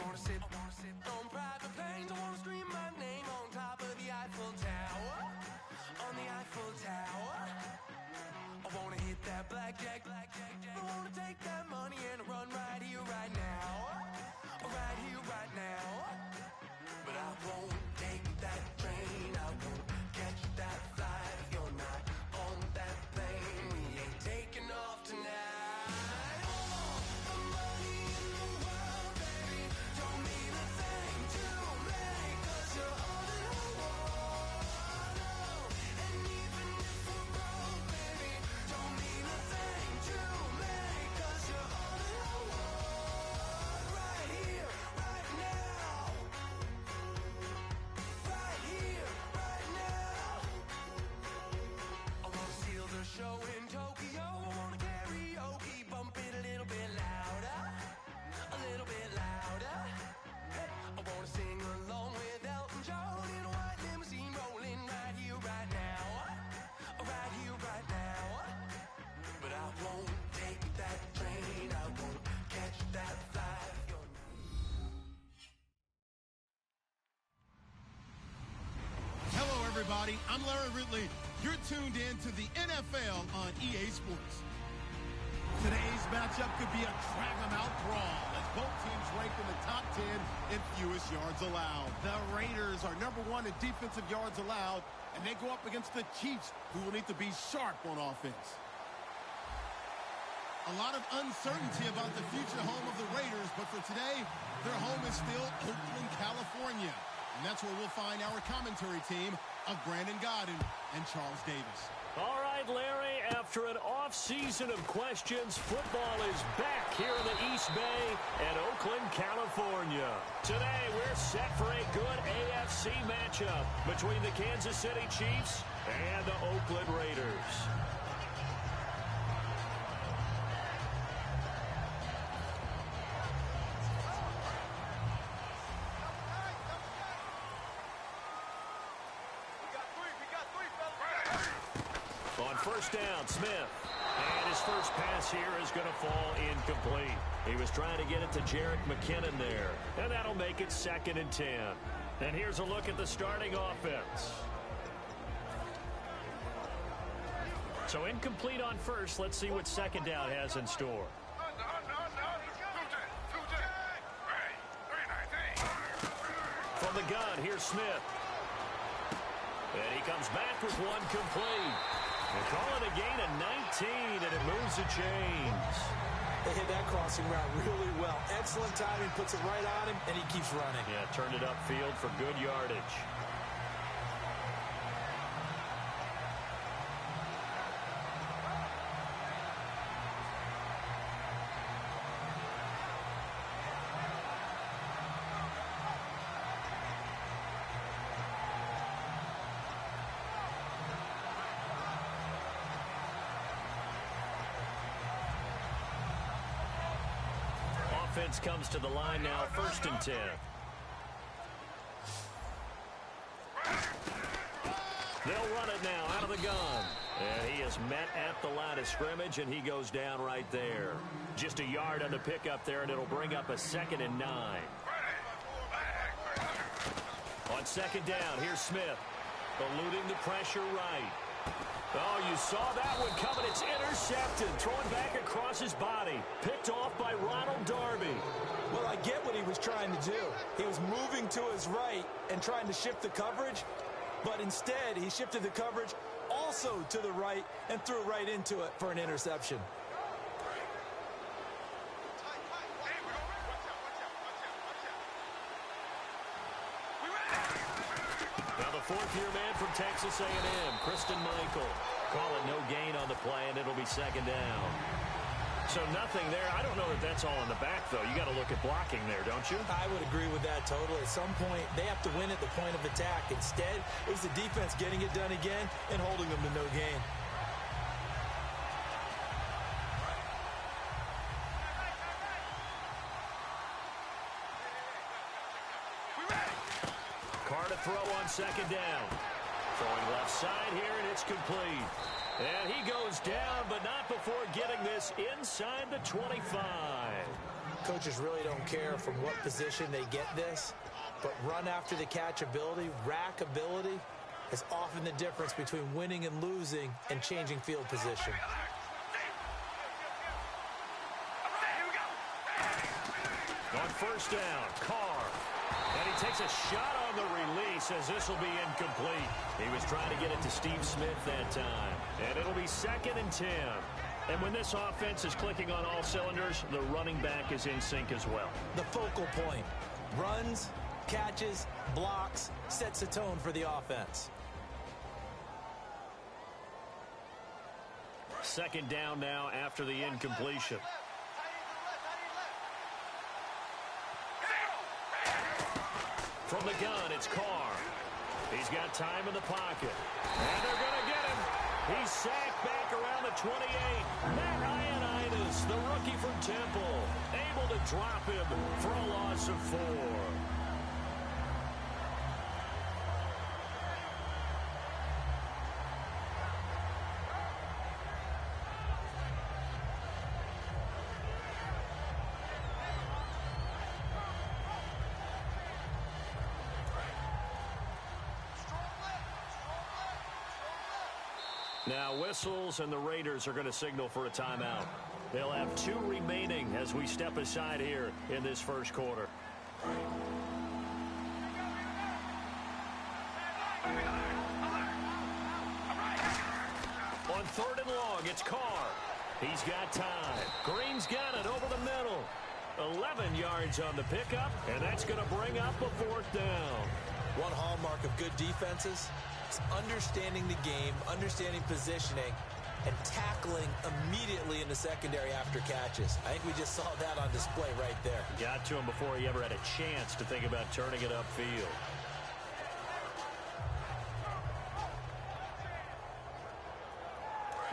wanna sit on private planes. I wanna scream my name on top of the Eiffel Tower. On the Eiffel Tower. I wanna hit that blackjack. I wanna take that money and run right here, right now. Right here, right now. But I won't take that train. I won't catch that flight if you're not on that plane. We ain't taking off tonight. Show in Tokyo, I wanna karaoke, bump it a little bit louder, a little bit louder. Hey, I wanna sing along with Elton John in a white limousine, rolling right here, right now, right here, right now. But I won't take that train, I won't catch that flight. Hello, everybody. I'm Larry Ridley. You're tuned in to the NFL on EA Sports. Today's matchup could be a drag-em-out brawl as both teams ranked in the top 10 in fewest yards allowed. The Raiders are number 1 in defensive yards allowed, and they go up against the Chiefs, who will need to be sharp on offense. A lot of uncertainty about the future home of the Raiders, but for today, their home is still Oakland, California. And that's where we'll find our commentary team of Brandon Godden and Charles Davis. All right, Larry, after an off-season of questions, football is back here in the East Bay at Oakland, California. Today, we're set for a good AFC matchup between the Kansas City Chiefs and the Oakland Raiders. First down, Smith. And his first pass here is going to fall incomplete. He was trying to get it to Jerick McKinnon there. And that'll make it 2nd and 10. And here's a look at the starting offense. So incomplete on first. Let's see what second down has in store. From the gun, here's Smith. And he comes back with one complete. They call it a gain of 19, and it moves the chains. They hit that crossing route really well. Excellent timing, puts it right on him, and he keeps running. Yeah, turned it upfield for good yardage. Offense comes to the line now, 1st and 10. They'll run it now out of the gun. And he is met at the line of scrimmage, and he goes down right there. Just a yard on the pickup there, and it'll bring up a 2nd and 9. On 2nd down, here's Smith. Eluding the pressure right. Oh, you saw that one coming. It's intercepted. Thrown back across his body. Picked off by Ronald Darby. Well, I get what he was trying to do. He was moving to his right and trying to shift the coverage, but instead he shifted the coverage also to the right and threw right into it for an interception. Fourth-year man from Texas A&M, Kristen Michael. Call it no gain on the play, and it'll be 2nd down. So nothing there. I don't know that that's all in the back, though. You got to look at blocking there, don't you? I would agree with that totally. At some point, they have to win at the point of attack. Instead, it was the defense getting it done again and holding them to no gain. Throw on 2nd down. Throwing left side here, and it's complete. And he goes down, but not before getting this inside the 25. Coaches really don't care from what position they get this, but run after the catch ability, rack ability, is often the difference between winning and losing and changing field position. On first down, Carr. And he takes a shot on the release as this will be incomplete. He was trying to get it to Steve Smith that time. And it'll be 2nd and 10. And when this offense is clicking on all cylinders, the running back is in sync as well. The focal point. Runs, catches, blocks, sets the tone for the offense. 2nd down now after the incompletion. From the gun, it's Carr. He's got time in the pocket. And they're going to get him. He's sacked back around the 28. Matt Ioannidis, the rookie from Temple, able to drop him for a loss of 4. Now whistles, and the Raiders are going to signal for a timeout. They'll have 2 remaining as we step aside here in this first quarter. On 3rd and long, it's Carr. He's got time. Green's got it over the middle. 11 yards on the pickup, and that's going to bring up a 4th down. One hallmark of good defenses is understanding the game, understanding positioning, and tackling immediately in the secondary after catches. I think we just saw that on display right there. Got to him before he ever had a chance to think about turning it upfield.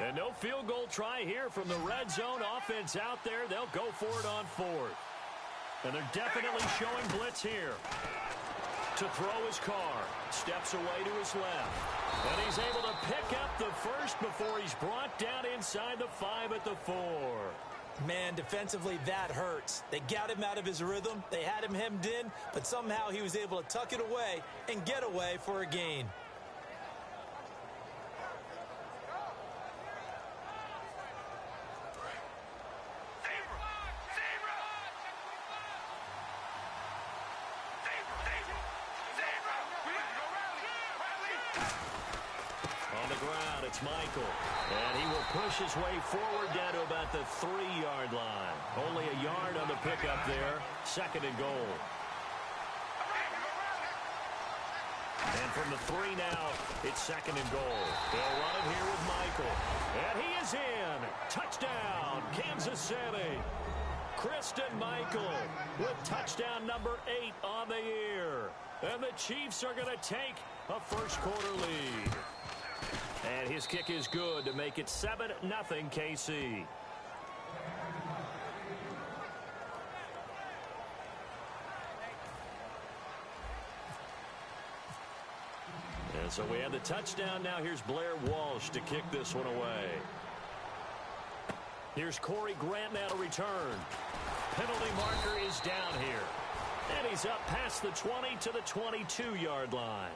And no field goal try here from the red zone offense out there. They'll go for it on 4th. And they're definitely showing blitz here. To throw his Carr. Steps away to his left. And he's able to pick up the first before he's brought down inside the 5 at the 4. Man, defensively, that hurts. They got him out of his rhythm. They had him hemmed in, but somehow he was able to tuck it away and get away for a gain. It's Michael, and he will push his way forward down to about the 3-yard line. Only a yard on the pickup there. 2nd and goal. And from the 3 now, it's 2nd and goal. They'll run it here with Michael. And he is in. Touchdown, Kansas City. Christine Michael with touchdown number 8 on the year. And the Chiefs are going to take a first quarter lead. And his kick is good to make it 7-0 KC. And so we have the touchdown. Now here's Blair Walsh to kick this one away. Here's Corey Grant now to return. Penalty marker is down here. And he's up past the 20 to the 22-yard line.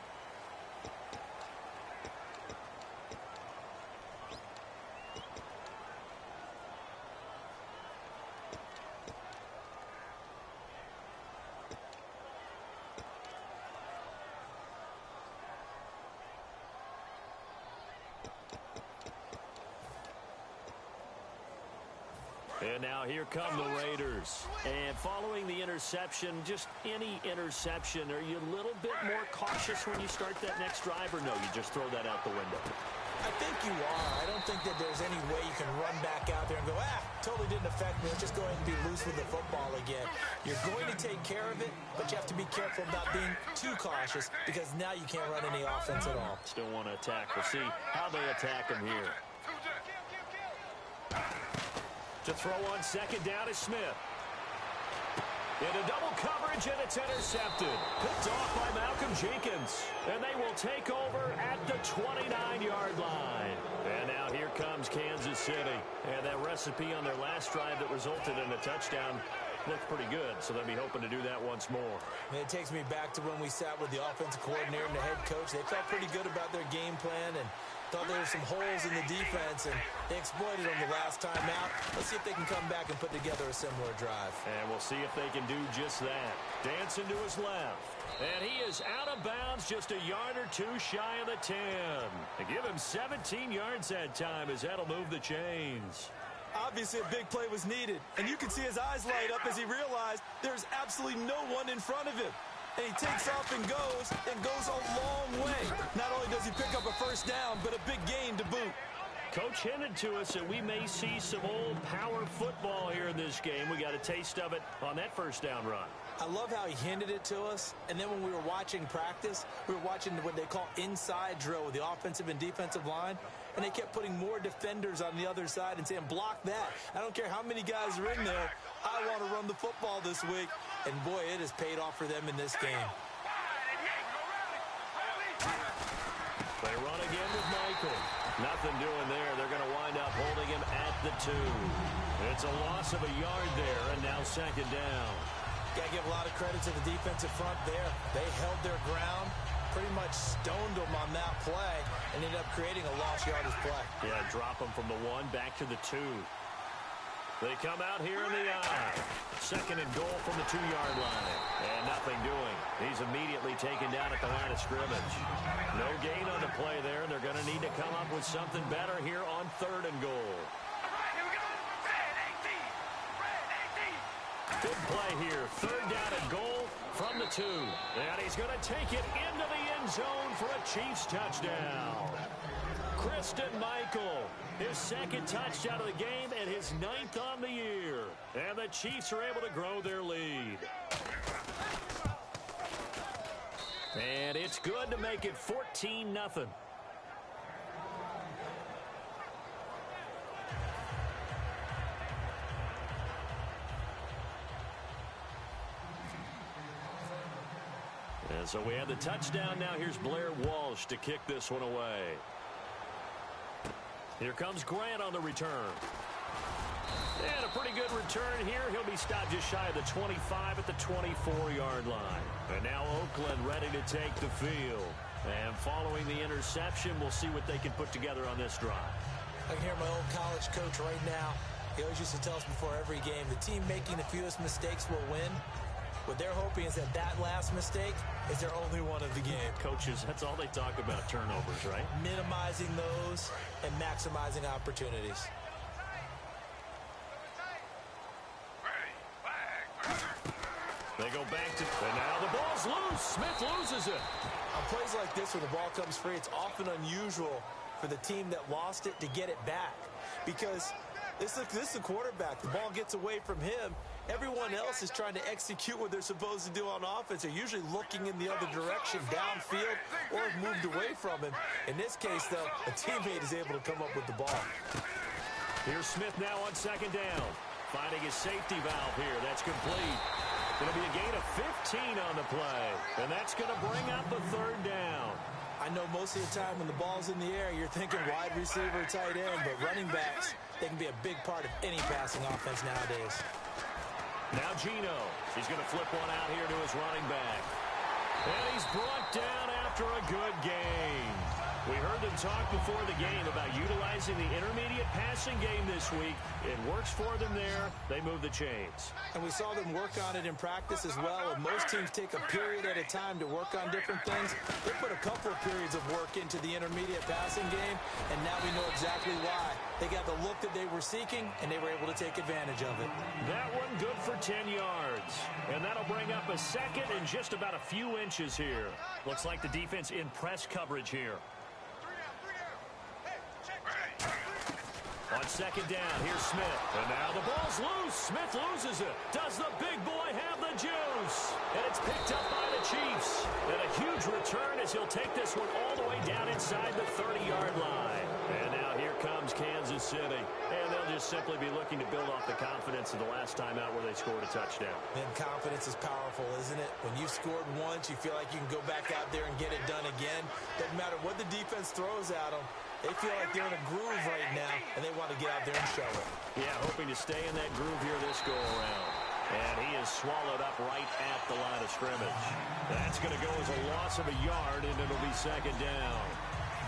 And now here come the Raiders. And following the interception, just any interception, are you a little bit more cautious when you start that next drive, or no, you just throw that out the window? I think you are. I don't think that there's any way you can run back out there and go, totally didn't affect me. Let's just go ahead and be loose with the football again. You're going to take care of it, but you have to be careful about being too cautious because now you can't run any offense at all. Still want to attack. We'll see how they attack him here. To throw on 2nd down is Smith. Into double coverage, and it's intercepted. Picked off by Malcolm Jenkins. And they will take over at the 29-yard line. And now here comes Kansas City. And that recipe on their last drive that resulted in a touchdown looked pretty good, so they'll be hoping to do that once more. And it takes me back to when we sat with the offensive coordinator and the head coach. They felt pretty good about their game plan and thought there were some holes in the defense, and they exploited them the last time out. Let's see if they can come back and put together a similar drive. And we'll see if they can do just that. Dancing to his left. And he is out of bounds, just a yard or two shy of the 10. They give him 17 yards that time as that'll move the chains. Obviously, a big play was needed, and you can see his eyes light up as he realized there's absolutely no one in front of him. And he takes off and goes a long way. Not only does he pick up a first down, but a big gain to boot. Coach hinted to us that we may see some old power football here in this game. We got a taste of it on that first down run. I love how he hinted it to us, and then when we were watching practice, we were watching what they call inside drill with the offensive and defensive line, and they kept putting more defenders on the other side and saying, block that. I don't care how many guys are in there. I want to run the football this week, and boy, it has paid off for them in this game. They run again with Michael. Nothing doing there. They're going to wind up holding him at the 2. It's a loss of a yard there, and now second down. Got to give a lot of credit to the defensive front there. They held their ground, pretty much stoned them on that play, and ended up creating a lost yardage play. Yeah, drop them from the 1 back to the 2. They come out here in the eye. Second and goal from the 2-yard line. And nothing doing. He's immediately taken down at the line of scrimmage. No gain on the play there, and they're going to need to come up with something better here on 3rd and goal. Big play here. 3rd down and goal from the 2. And he's going to take it into the end zone for a Chiefs touchdown. Christian Michael, his 2nd touchdown of the game and his 9th on the year. And the Chiefs are able to grow their lead. And it's good to make it 14-0. And so we have the touchdown. Now here's Blair Walsh to kick this one away. Here comes Grant on the return. And a pretty good return here. He'll be stopped just shy of the 25 at the 24-yard line. And now Oakland ready to take the field. And following the interception, we'll see what they can put together on this drive. I can hear my old college coach right now. He always used to tell us before every game, the team making the fewest mistakes will win. What they're hoping is that last mistake is their only one of the game. Coaches, that's all they talk about, turnovers, right? Minimizing those and maximizing opportunities. They go back to, and now the ball's loose. Smith loses it. On plays like this where the ball comes free, it's often unusual for the team that lost it to get it back. Because this is the quarterback. The ball gets away from him. Everyone else is trying to execute what they're supposed to do on offense. They're usually looking in the other direction, downfield, or have moved away from him. In this case, though, a teammate is able to come up with the ball. Here's Smith now on 2nd down. Finding his safety valve here. That's complete. Going to be a gain of 15 on the play. And that's going to bring up a 3rd down. I know most of the time when the ball's in the air, you're thinking wide receiver, tight end, but running backs, they can be a big part of any passing offense nowadays. Now Gino. He's going to flip one out here to his running back. And he's brought down after a good game. We heard them talk before the game about utilizing the intermediate passing game this week. It works for them there. They move the chains. And we saw them work on it in practice as well. And most teams take a period at a time to work on different things. They put a couple of periods of work into the intermediate passing game, and now we know exactly why. They got the look that they were seeking, and they were able to take advantage of it. That one good for 10 yards. And that'll bring up a 2nd and just about a few inches here. Looks like the defense in press coverage here. On 2nd down, here's Smith. And now the ball's loose. Smith loses it. Does the big boy have the juice? And it's picked up by the Chiefs. And a huge return as he'll take this one all the way down inside the 30-yard line. And now here comes Kansas City. And they'll just simply be looking to build off the confidence of the last time out where they scored a touchdown. And confidence is powerful, isn't it? When you scored once, you feel like you can go back out there and get it done again. Doesn't matter what the defense throws at them. They feel like they're in a groove right now, and they want to get out there and show it. Yeah, hoping to stay in that groove here this go-around. And is swallowed up right at the line of scrimmage. That's going to go as a loss of a yard, and it'll be second down.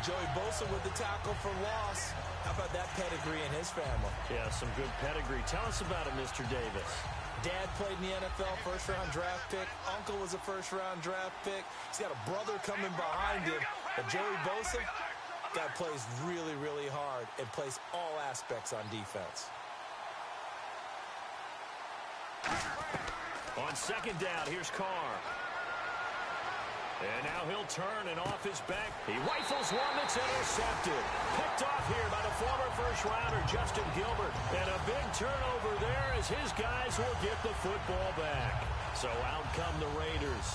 Joey Bosa with the tackle for loss. How about that pedigree in his family? Yeah, some good pedigree. Tell us about it, Mr. Davis. Dad played in the NFL, first-round draft pick. Uncle was a first-round draft pick. He's got a brother coming behind him. But Joey Bosa, guy plays really, really hard and plays all aspects on defense. On second down, here's Carr. And now he'll turn, and off his back, he rifles one that's intercepted. Picked off here by the former first-rounder, Justin Gilbert. And a big turnover there as his guys will get the football back. So out come the Raiders.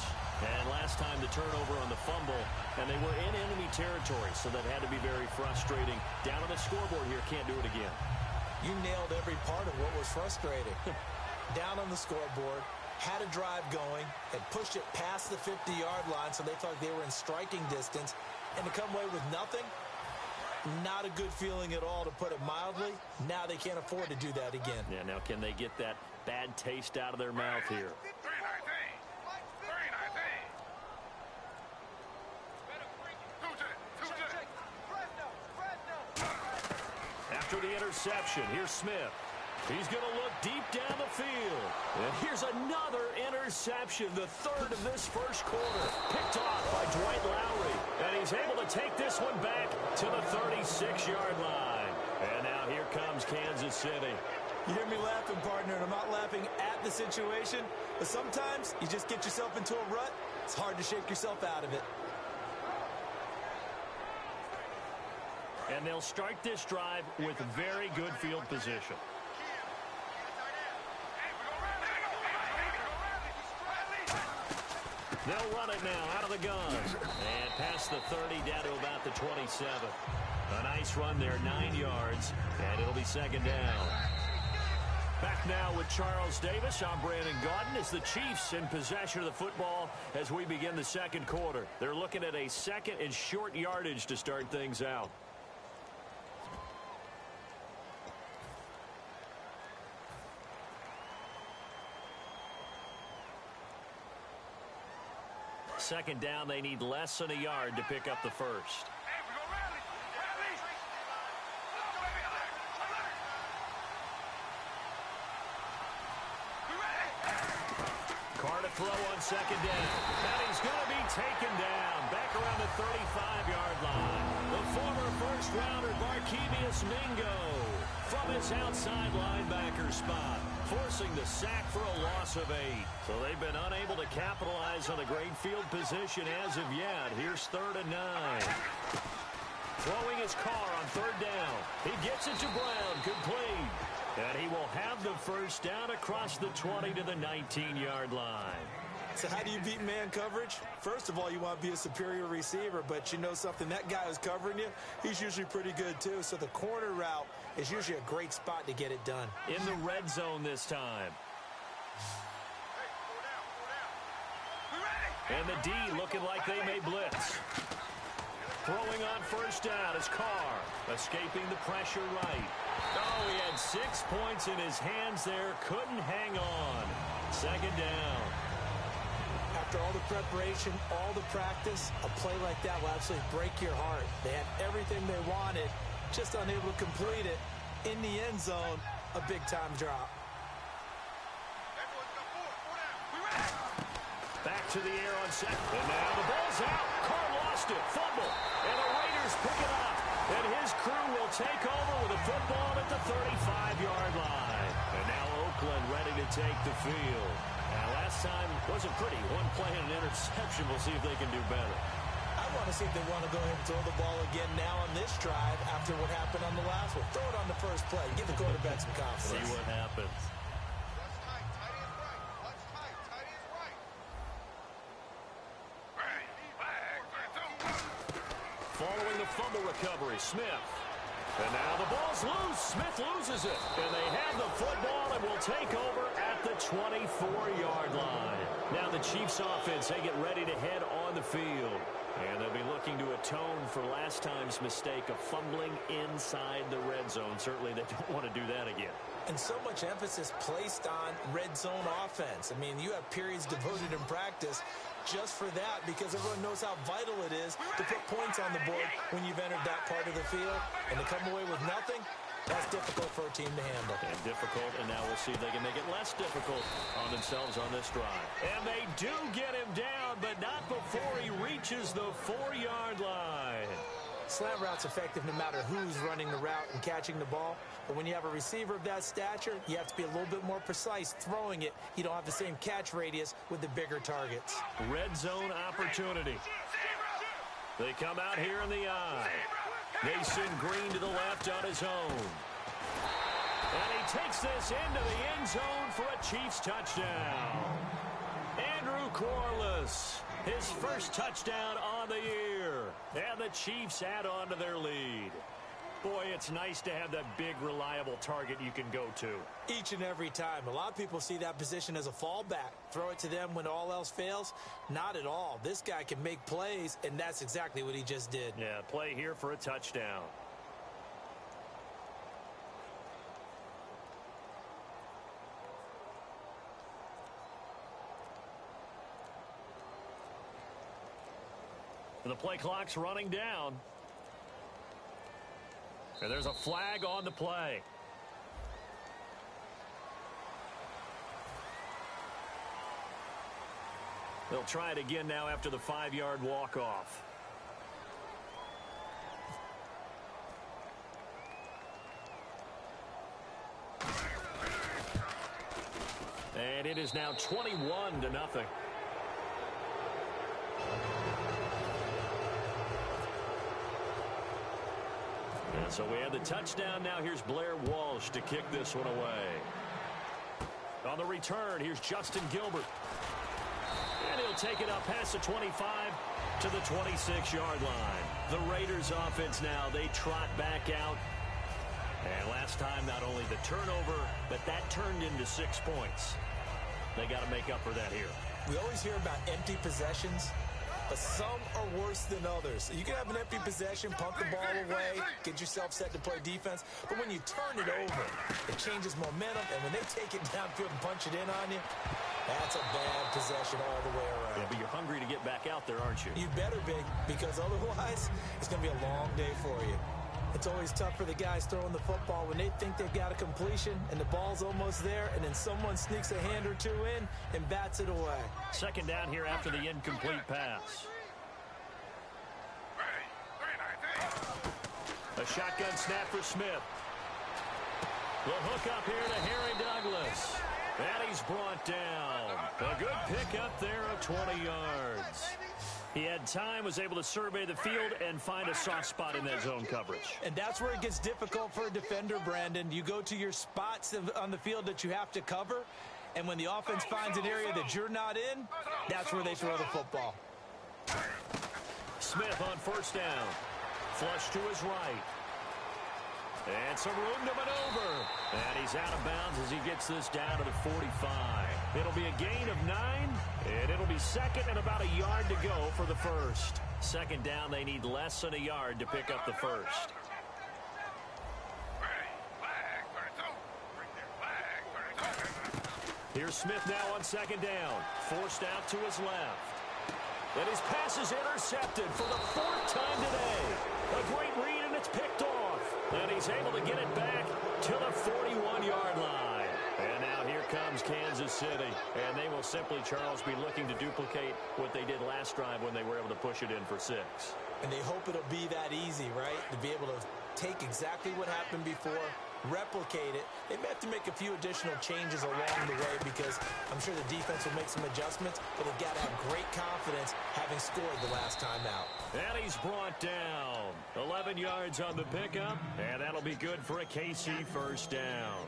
And last time the turnover on the fumble, and they were in enemy territory, so that had to be very frustrating. Down on the scoreboard here, can't do it again. You nailed every part of what was frustrating. Down on the scoreboard, had a drive going, and pushed it past the 50-yard line so they thought they were in striking distance, and to come away with nothing, not a good feeling at all, to put it mildly. Now they can't afford to do that again. Yeah, now can they get that bad taste out of their mouth here? After the interception, here's Smith. He's going to look deep down the field. And here's another interception, the third of this first quarter. Picked off by Dwight Lowry. And he's able to take this one back to the 36-yard line. And now here comes Kansas City. You hear me laughing, partner, and I'm not laughing at the situation. But sometimes you just get yourself into a rut. It's hard to shake yourself out of it. And they'll start this drive with very good field position. They'll run it now out of the gun. And past the 30 down to about the 27. A nice run there, 9 yards. And it'll be second down. Back now with Charles Davis. I'm Brandon Gaudin. As the Chiefs in possession of the football as we begin the second quarter. They're looking at a second and short yardage to start things out. Second down, they need less than a yard to pick up the first. Carr to throw on second down. And he's going to be taken down back around the 35-yard line. The former first-rounder Barkevious Mingo from his outside linebacker spot, forcing the sack for a loss of 8. So they've been unable to capitalize on a great field position as of yet. Here's 3rd and 9. Throwing his Carr on 3rd down. He gets it to Brown, complete. And he will have the first down across the 20 to the 19-yard line. So how do you beat man coverage? First of all, you want to be a superior receiver, but you know something, that guy who's covering you, he's usually pretty good too. So the corner route is usually a great spot to get it done. In the red zone this time. And the D looking like they may blitz. Throwing on first down is Carr, escaping the pressure right. Oh, he had 6 points in his hands there, couldn't hang on. Second down. After all the preparation, all the practice, a play like that will absolutely break your heart. They had everything they wanted, just unable to complete it. In the end zone, a big-time drop. Back to the air on second. And now the ball's out. Carr lost it. Fumble. And the Raiders pick it up. And his crew will take over with a football at the 35-yard line. And now Oakland ready to take the field. Now, last time wasn't pretty. One play and an interception. We'll see if they can do better. I want to see if they want to go ahead and throw the ball again now on this drive after what happened on the last one. Throw it on the first play. Give the quarterback some confidence. See what happens. Following the fumble recovery, Smith. And now the ball's loose. Smith loses it. And they have the football and will take over at the 24-yard line. Now the Chiefs offense, they get ready to head on the field. And they'll be looking to atone for last time's mistake of fumbling inside the red zone. Certainly they don't want to do that again. And so much emphasis placed on red zone offense. I mean, you have periods devoted in practice just for that because everyone knows how vital it is to put points on the board when you've entered that part of the field. And to come away with nothing, that's difficult for a team to handle. And difficult, and now we'll see if they can make it less difficult on themselves on this drive. And they do get him down, but not before he reaches the 4-yard line. Slant route's effective no matter who's running the route and catching the ball. But when you have a receiver of that stature, you have to be a little bit more precise throwing it. You don't have the same catch radius with the bigger targets. Red zone opportunity. They come out here in the eye. They send Green to the left on his own. And he takes this into the end zone for a Chiefs touchdown. Andrew Corliss, his first touchdown on the year. And the Chiefs add on to their lead. Boy, it's nice to have that big, reliable target you can go to. Each and every time. A lot of people see that position as a fallback. Throw it to them when all else fails. Not at all. This guy can make plays, and that's exactly what he just did. Yeah, play here for a touchdown. The play clock's running down. And there's a flag on the play. They'll try it again now after the 5-yard walk-off. And it is now 21-0. And so we have the touchdown. Now here's Blair Walsh to kick this one away. On the return, here's Justin Gilbert. And he'll take it up past the 25 to the 26-yard line. The Raiders offense now, they trot back out. And last time, not only the turnover, but that turned into 6 points. They got to make up for that here. We always hear about empty possessions, but some are worse than others. You can have an empty possession, pump the ball away, get yourself set to play defense, but when you turn it over, it changes momentum, and when they take it downfield and punch it in on you, that's a bad possession all the way around. Yeah, but you're hungry to get back out there, aren't you? You better be, because otherwise, it's going to be a long day for you. It's always tough for the guys throwing the football when they think they've got a completion and the ball's almost there, and then someone sneaks a hand or two in and bats it away. Second down here after the incomplete pass. A shotgun snap for Smith. The hook up here to Harry Douglas. And he's brought down. A good pickup there of 20 yards. He had time, was able to survey the field and find a soft spot in that zone coverage. And that's where it gets difficult for a defender, Brandon. You go to your spots on the field that you have to cover, and when the offense finds an area that you're not in, that's where they throw the football. Smith on first down. Flush to his right. And some room to maneuver. And he's out of bounds as he gets this down to the 45. It'll be a gain of 9, and it'll be second and about a yard to go for the first. Second down, they need less than a yard to pick up the first. Here's Smith now on second down. Forced out to his left. And his pass is intercepted for the 4th time today. A great read, and it's picked off. And he's able to get it back to the 41-yard line. And now here comes Kansas City. And they will simply, Charles, be looking to duplicate what they did last drive when they were able to push it in for 6. And they hope it'll be that easy, right? To be able to take exactly what happened before, replicate it. They may have to make a few additional changes along the way because I'm sure the defense will make some adjustments, but they've got to have great confidence having scored the last time out. And he's brought down. 11 yards on the pickup, and that'll be good for a KC first down.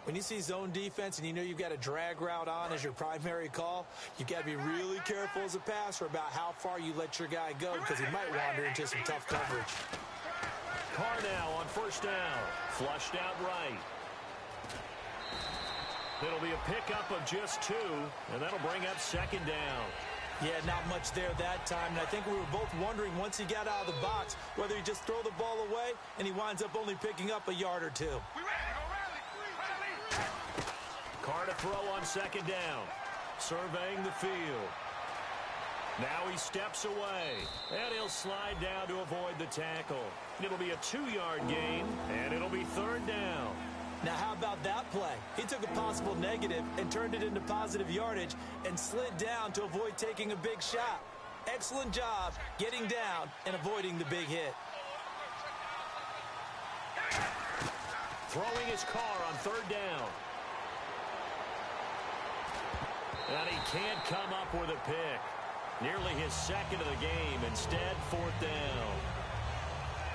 When you see zone defense and you know you've got a drag route on as your primary call, you've got to be really careful as a passer about how far you let your guy go because he might wander into some tough coverage. Carr now on first down. Flushed out right. It'll be a pickup of just 2, and that'll bring up second down. Yeah, not much there that time, and I think we were both wondering once he got out of the box whether he just throw the ball away and he winds up only picking up a yard or 2. Carr to throw on second down. Surveying the field. Now he steps away, and he'll slide down to avoid the tackle. It'll be a 2-yard gain, and it'll be third down. Now, how about that play? He took a possible negative and turned it into positive yardage and slid down to avoid taking a big shot. Excellent job getting down and avoiding the big hit. Throwing his Carr on third down. And he can't come up with a pick. Nearly his second of the game. Instead, fourth down.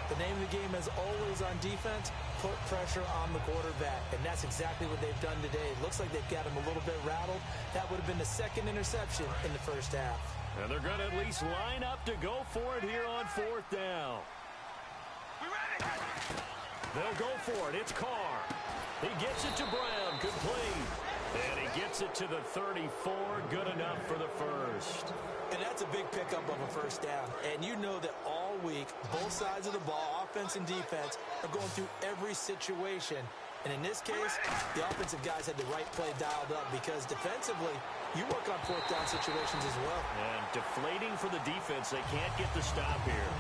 The name of the game is always on defense, put pressure on the quarterback. And that's exactly what they've done today. It looks like they've got him a little bit rattled. That would have been the second interception in the first half. And they're going to at least line up to go for it here on fourth down. They'll go for it. It's Carr. He gets it to Brown. Complete. And he gets it to the 34. Good enough for the first. And that's a big pickup of a first down. And you know that all week, both sides of the ball, offense and defense, are going through every situation. And in this case, the offensive guys had the right play dialed up because defensively, you work on fourth down situations as well. And deflating for the defense. They can't get the stop here.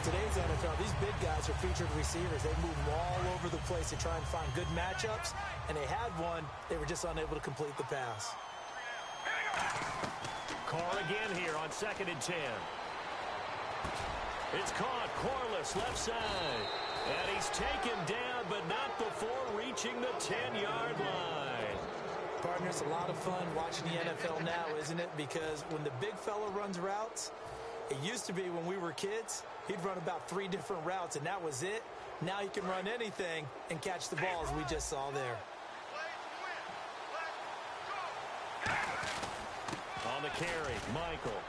Today's NFL, these big guys are featured receivers. They move all over the place to try and find good matchups. And they had one. They were just unable to complete the pass. Carr again here on 2nd and 10. It's caught. Corliss left side. And he's taken down, but not before reaching the 10-yard line. Partner, it's a lot of fun watching the NFL now, isn't it? Because when the big fella runs routes, it used to be when we were kids, he'd run about 3 different routes, and that was it. Now he can run anything and catch the balls we just saw there. On the carry, Michael.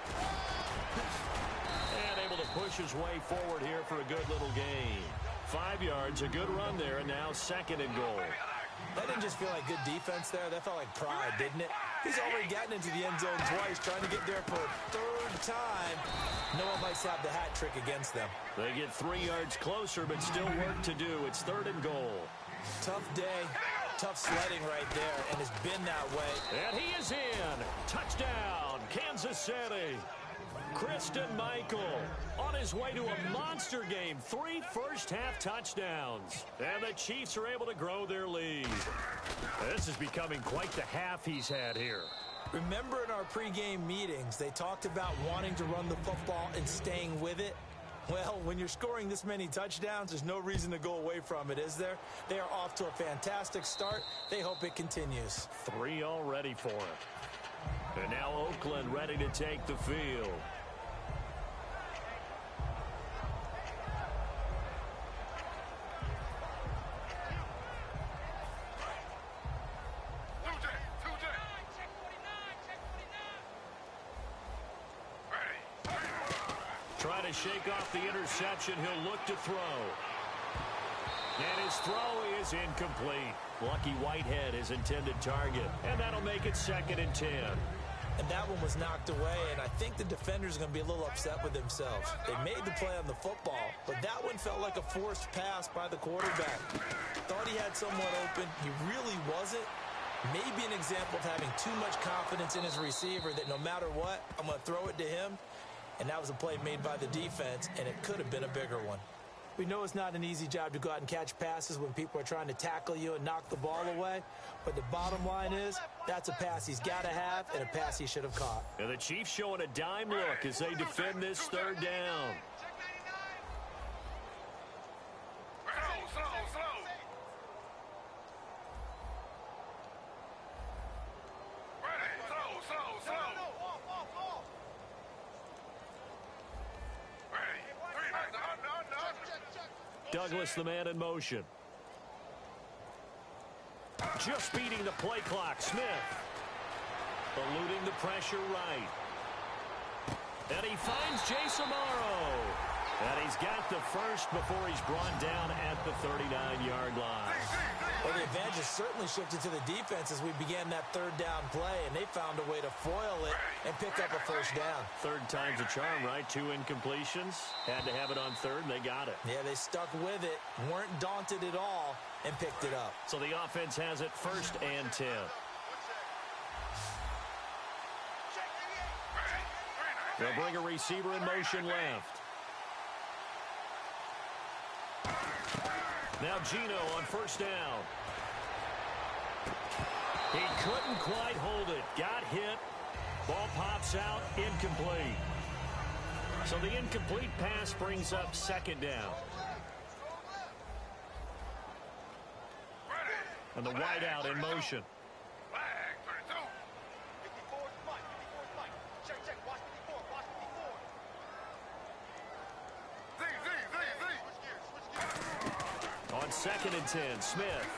And able to push his way forward here for a good little gain. 5 yards, a good run there, and now 2nd and goal. That didn't just feel like good defense there. That felt like pride, didn't it? He's already gotten into the end zone twice, trying to get there for a 3rd time. No one likes to have the hat trick against them. They get 3 yards closer, but still work to do. It's 3rd and goal. Tough day, tough sledding right there, and it's been that way. And he is in. Touchdown, Kansas City. Christian Michael on his way to a monster game. 3 first-half touchdowns. And the Chiefs are able to grow their lead. This is becoming quite the half he's had here. Remember in our pregame meetings, they talked about wanting to run the football and staying with it? Well, when you're scoring this many touchdowns, there's no reason to go away from it, is there? They are off to a fantastic start. They hope it continues. 3 already for him. And now Oakland ready to take the field. Trying to shake off the interception. He'll look to throw. And his throw is incomplete. Lucky Whitehead, his intended target. And that'll make it 2nd and 10. And that one was knocked away, and I think the defenders are going to be a little upset with themselves. They made the play on the football, but that one felt like a forced pass by the quarterback. Thought he had someone open. He really wasn't. Maybe an example of having too much confidence in his receiver that no matter what, I'm going to throw it to him. And that was a play made by the defense, and it could have been a bigger one. We know it's not an easy job to go out and catch passes when people are trying to tackle you and knock the ball away. But the bottom line is, that's a pass he's got to have and a pass he should have caught. And the Chiefs showing a dime look as they defend this 3rd down. Douglas, the man in motion. Just beating the play clock. Smith eluding the pressure right. And he finds Jace Amaro. And he's got the first before he's brought down at the 39-yard line. Well, the advantage has certainly shifted to the defense as we began that 3rd down play, and they found a way to foil it and pick up a first down. 3rd time's a charm, right? 2 incompletions. Had to have it on 3rd, and they got it. Yeah, they stuck with it, weren't daunted at all, and picked it up. So the offense has it 1st and 10. They'll bring a receiver in motion left. Now Gino on first down. He couldn't quite hold it. Got hit. Ball pops out. Incomplete. So the incomplete pass brings up second down. And the wideout in motion. On 2nd and 10, Smith.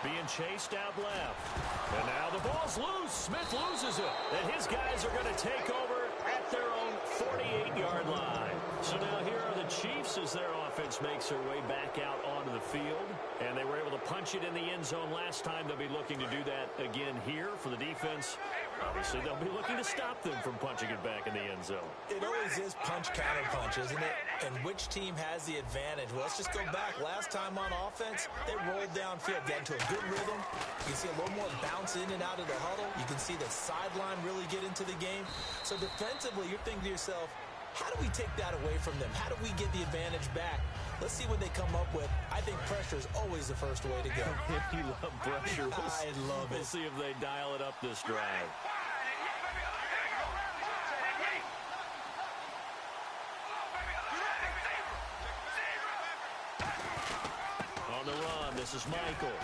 Being chased out left. And now the ball's loose. Smith loses it. And his guys are going to take over at their own 48-yard line. So now here are the Chiefs as their offense makes their way back out onto the field. And they were able to punch it in the end zone last time. They'll be looking to do that again here for the defense. Obviously, they'll be looking to stop them from punching it back in the end zone. It always is punch-counter-punch, isn't it? And which team has the advantage? Well, let's just go back. Last time on offense, they rolled downfield, got into a good rhythm. You can see a little more bounce in and out of the huddle. You can see the sideline really get into the game. So defensively, you're thinking to yourself, how do we take that away from them? How do we get the advantage back? Let's see what they come up with. I think pressure is always the first way to go. You love pressure. I love it. We'll see if they dial it up this drive. On the run, this is Michael.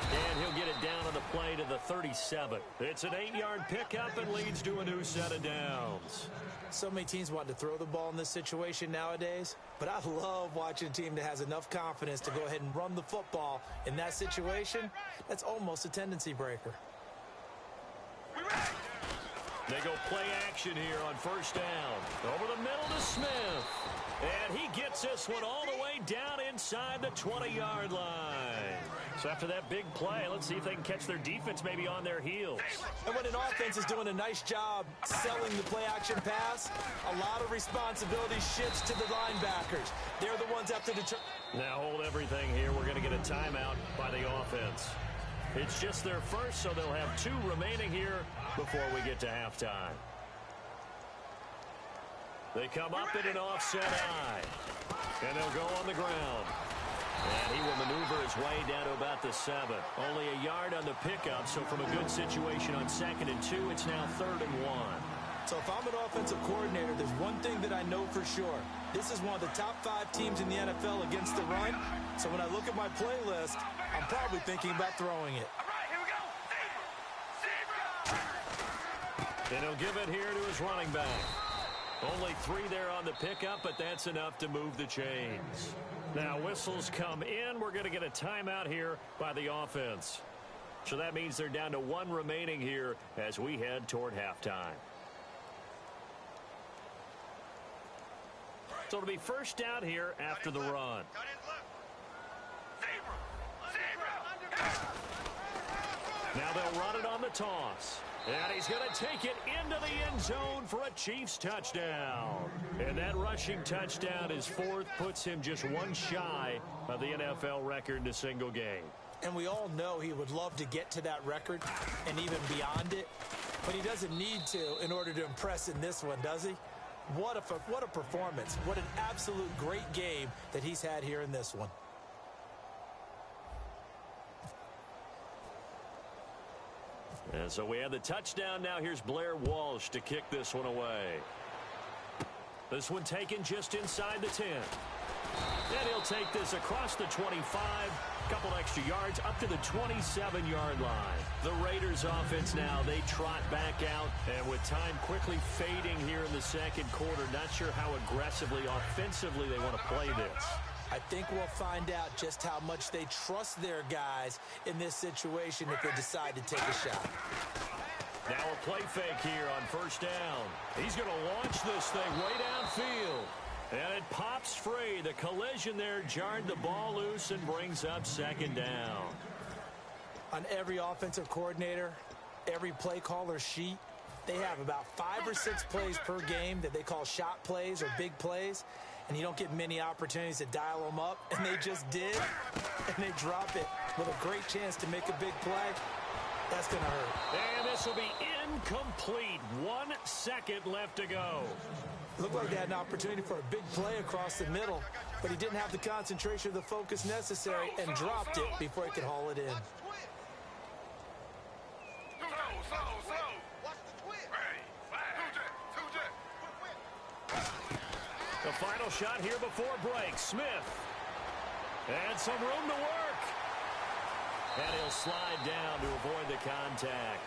And he'll get it down on the play to the 37. It's an 8-yard pickup and leads to a new set of downs. So many teams want to throw the ball in this situation nowadays, but I love watching a team that has enough confidence to go ahead and run the football in that situation. That's almost a tendency breaker. They go play action here on first down. Over the middle to Smith. And he gets this one all the way down inside the 20-yard line. So after that big play, let's see if they can catch their defense maybe on their heels. And when an offense is doing a nice job selling the play-action pass, a lot of responsibility shifts to the linebackers. They're the ones that have to determine. Now hold everything here. We're going to get a timeout by the offense. It's just their first, so they'll have 2 remaining here before we get to halftime. They come up in an offset eye. And they'll go on the ground. And he will maneuver his way down to about the 7. Only a yard on the pickup, so from a good situation on 2nd and 2, it's now 3rd and 1. So if I'm an offensive coordinator, there's one thing that I know for sure. This is one of the top 5 teams in the NFL against the run. So when I look at my playlist, I'm probably thinking about throwing it. All right, here we go. Zebra. And he'll give it here to his running back. Only 3 there on the pickup, but that's enough to move the chains. Now whistles come in. We're going to get a timeout here by the offense. So that means they're down to 1 remaining here as we head toward halftime. So it'll be first down here after the run. Now they'll run it on the toss. And he's going to take it into the end zone for a Chiefs touchdown. And that rushing touchdown is 4th, puts him just 1 shy of the NFL record in a single game. And we all know he would love to get to that record and even beyond it. But he doesn't need to in order to impress in this one, does he? What a performance. What an absolute great game that he's had here in this one. And so we have the touchdown. Now here's Blair Walsh to kick this one away. This one taken just inside the 10. And he'll take this across the 25. A couple extra yards up to the 27-yard line. The Raiders offense now, they trot back out. And with time quickly fading here in the second quarter, not sure how aggressively, offensively they want to play this. I think we'll find out just how much they trust their guys in this situation if they decide to take a shot. Now a play fake here on first down. He's going to launch this thing way downfield. And it pops free. The collision there jarred the ball loose and brings up second down. On every offensive coordinator, every play caller sheet, they have about 5 or 6 plays per game that they call shot plays or big plays. And you don't get many opportunities to dial them up. And they just did. And they drop it with a great chance to make a big play. That's going to hurt. And this will be incomplete. 1 second left to go. Looked like they had an opportunity for a big play across the middle, but he didn't have the concentration or the focus necessary and dropped it before he could haul it in. The final shot here before break. Smith. And some room to work. And he'll slide down to avoid the contact.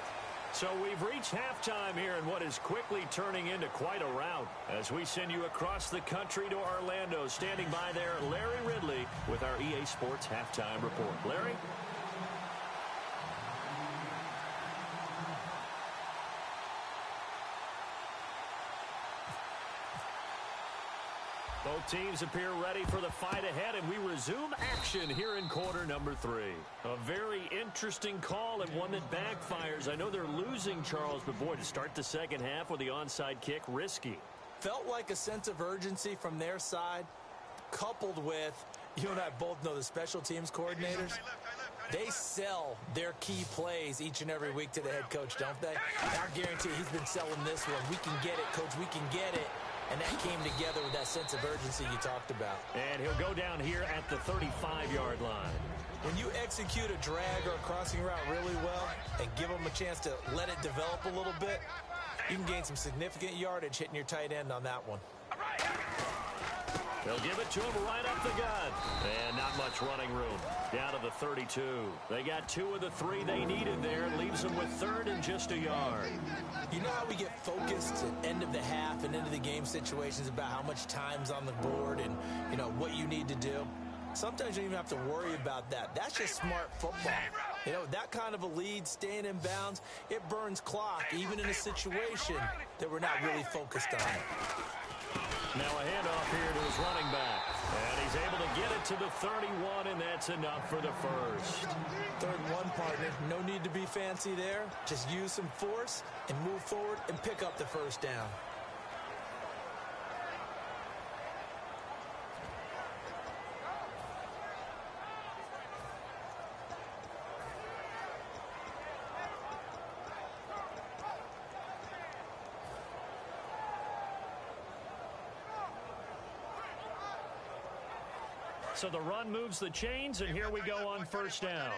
So we've reached halftime here in what is quickly turning into quite a rout as we send you across the country to Orlando. Standing by there, Larry Ridley with our EA Sports Halftime Report. Larry? Both teams appear ready for the fight ahead, and we resume action here in quarter number 3. A very interesting call and one that backfires. I know they're losing, Charles, but boy, to start the second half with the onside kick, risky. Felt like a sense of urgency from their side, coupled with, you and I both know the special teams coordinators. They sell their key plays each and every week to the head coach, don't they? I guarantee he's been selling this one. We can get it, coach, we can get it. And that came together with that sense of urgency you talked about. And he'll go down here at the 35-yard line. When you execute a drag or a crossing route really well and give them a chance to let it develop a little bit, you can gain some significant yardage hitting your tight end on that one. They'll give it to him right up the gut. And not much running room. Down to the 32. They got 2 of the 3 they needed there. Leaves them with 3rd and just a yard. You know how we get focused at end of the half and into the game situations about how much time's on the board and, you know, what you need to do? Sometimes you don't even have to worry about that. That's just smart football. You know, that kind of a lead, staying in bounds, it burns clock, even in a situation that we're not really focused on it. Now a handoff here to his running back. And he's able to get it to the 31, and that's enough for the first. 3rd and 1, partner. No need to be fancy there. Just use some force and move forward and pick up the first down. So the run moves the chains, and here we go on first down.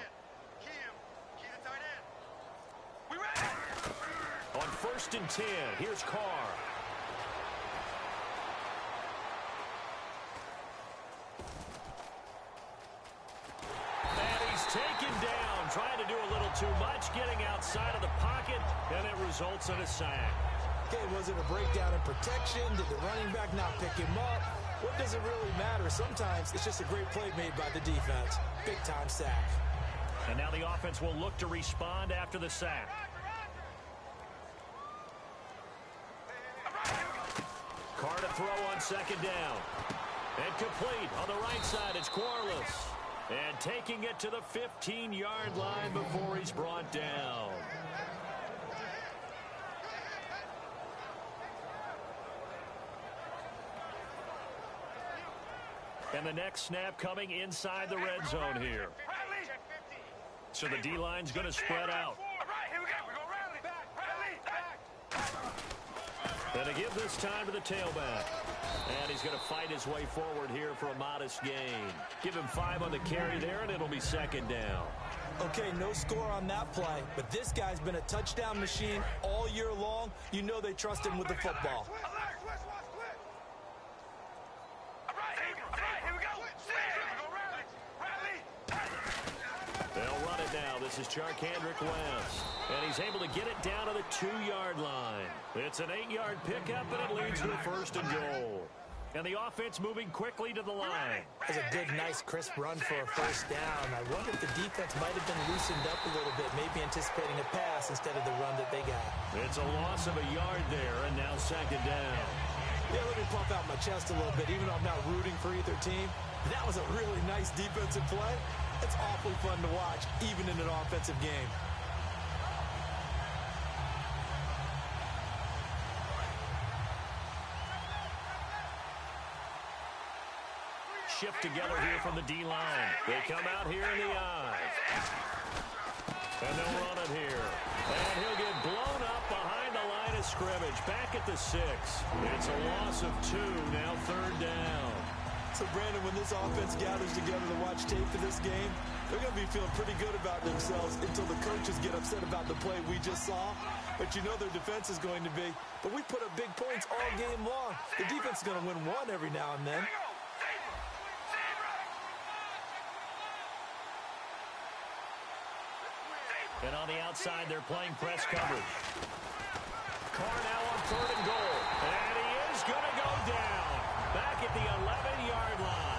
On 1st and 10, here's Carr. And he's taken down, trying to do a little too much, getting outside of the pocket, and it results in a sack. Okay, was it a breakdown in protection? Did the running back not pick him up? What does it really matter? Sometimes it's just a great play made by the defense. Big-time sack. And now the offense will look to respond after the sack. Carr to throw on 2nd down. And complete on the right side. It's Corliss. And taking it to the 15-yard line before he's brought down. And the next snap coming inside the red zone here. So the D-line's going to spread out. And to give this time to the tailback. And he's going to fight his way forward here for a modest gain. Give him 5 on the carry there, and it'll be 2nd down. Okay, no score on that play, but this guy's been a touchdown machine all year long. You know they trust him with the football. They'll run it now. This is Charkandrick West. And he's able to get it down to the 2-yard line. It's an 8-yard pickup, and it leads to a 1st and goal. And the offense moving quickly to the line. That's a good, nice, crisp run for a 1st down. I wonder if the defense might have been loosened up a little bit, maybe anticipating a pass instead of the run that they got. It's a loss of a yard there, and now 2nd down. Yeah, let me pump out my chest a little bit, even though I'm not rooting for either team. That was a really nice defensive play. It's awfully fun to watch, even in an offensive game. Shift together here from the D-line. They come out here in the I. And they'll run it here. And he'll get blown up behind the line of scrimmage. Back at the 6. It's a loss of 2. Now 3rd down. So, Brandon, when this offense gathers together to watch tape for this game, they're going to be feeling pretty good about themselves until the coaches get upset about the play we just saw. But you know their defense is going to be. But we put up big points all game long. The defense is going to win one every now and then. And on the outside, they're playing press coverage. Carr now on 3rd and goal. And he is going to go down. Back at the 11-yard line.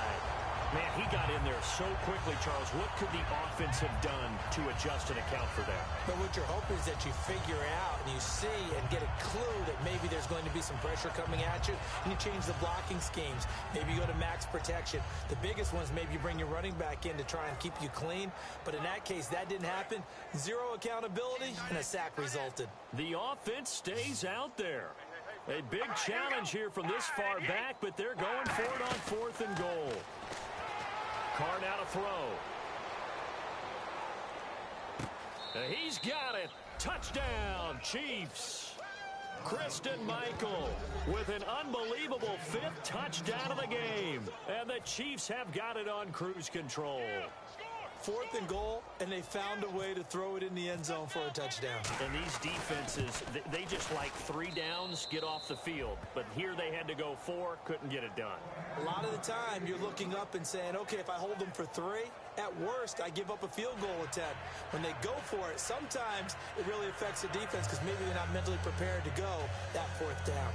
Man, he got in there so quickly, Charles. What could the offense have done to adjust and account for that? But what you're hoping is that you figure out and you see and get a clue that maybe there's going to be some pressure coming at you, and you change the blocking schemes. Maybe you go to max protection. The biggest ones, maybe you bring your running back in to try and keep you clean. But in that case, that didn't happen. 0 accountability, and a sack resulted. The offense stays out there. A big challenge here from this far back, but they're going for it on 4th and goal. Carr now to throw. He's got it. Touchdown, Chiefs. Christian Michael with an unbelievable 5th touchdown of the game. And the Chiefs have got it on cruise control. 4th and goal, and they found a way to throw it in the end zone for a touchdown. And these defenses, they just like 3 downs, get off the field. But here they had to go 4, couldn't get it done. A lot of the time, you're looking up and saying, okay, if I hold them for 3, at worst, I give up a field goal attempt. When they go for it, sometimes it really affects the defense because maybe they're not mentally prepared to go that 4th down.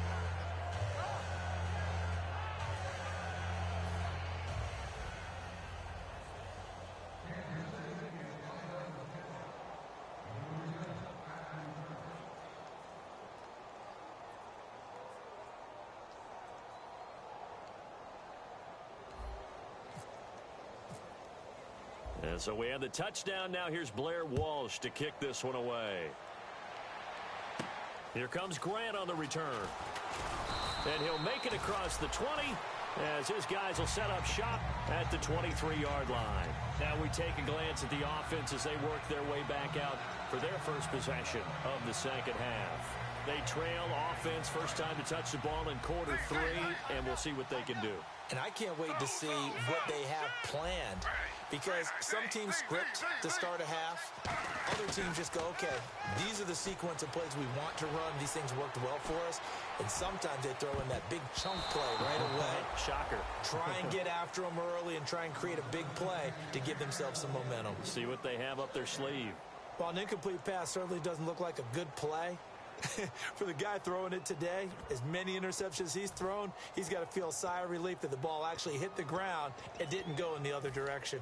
And so we have the touchdown. Now here's Blair Walsh to kick this one away. Here comes Grant on the return. And he'll make it across the 20 as his guys will set up shop at the 23-yard line. Now we take a glance at the offense as they work their way back out for their first possession of the second half. They trail offense, first time to touch the ball in quarter 3, and we'll see what they can do. And I can't wait to see what they have planned, because some teams script to start a half. Other teams just go, okay, these are the sequence of plays we want to run. These things worked well for us. And sometimes they throw in that big chunk play right away. Shocker. Try and get after them early and try and create a big play to give themselves some momentum. See what they have up their sleeve. While an incomplete pass certainly doesn't look like a good play, for the guy throwing it today, as many interceptions he's thrown, he's got to feel a sigh of relief that the ball actually hit the ground and didn't go in the other direction.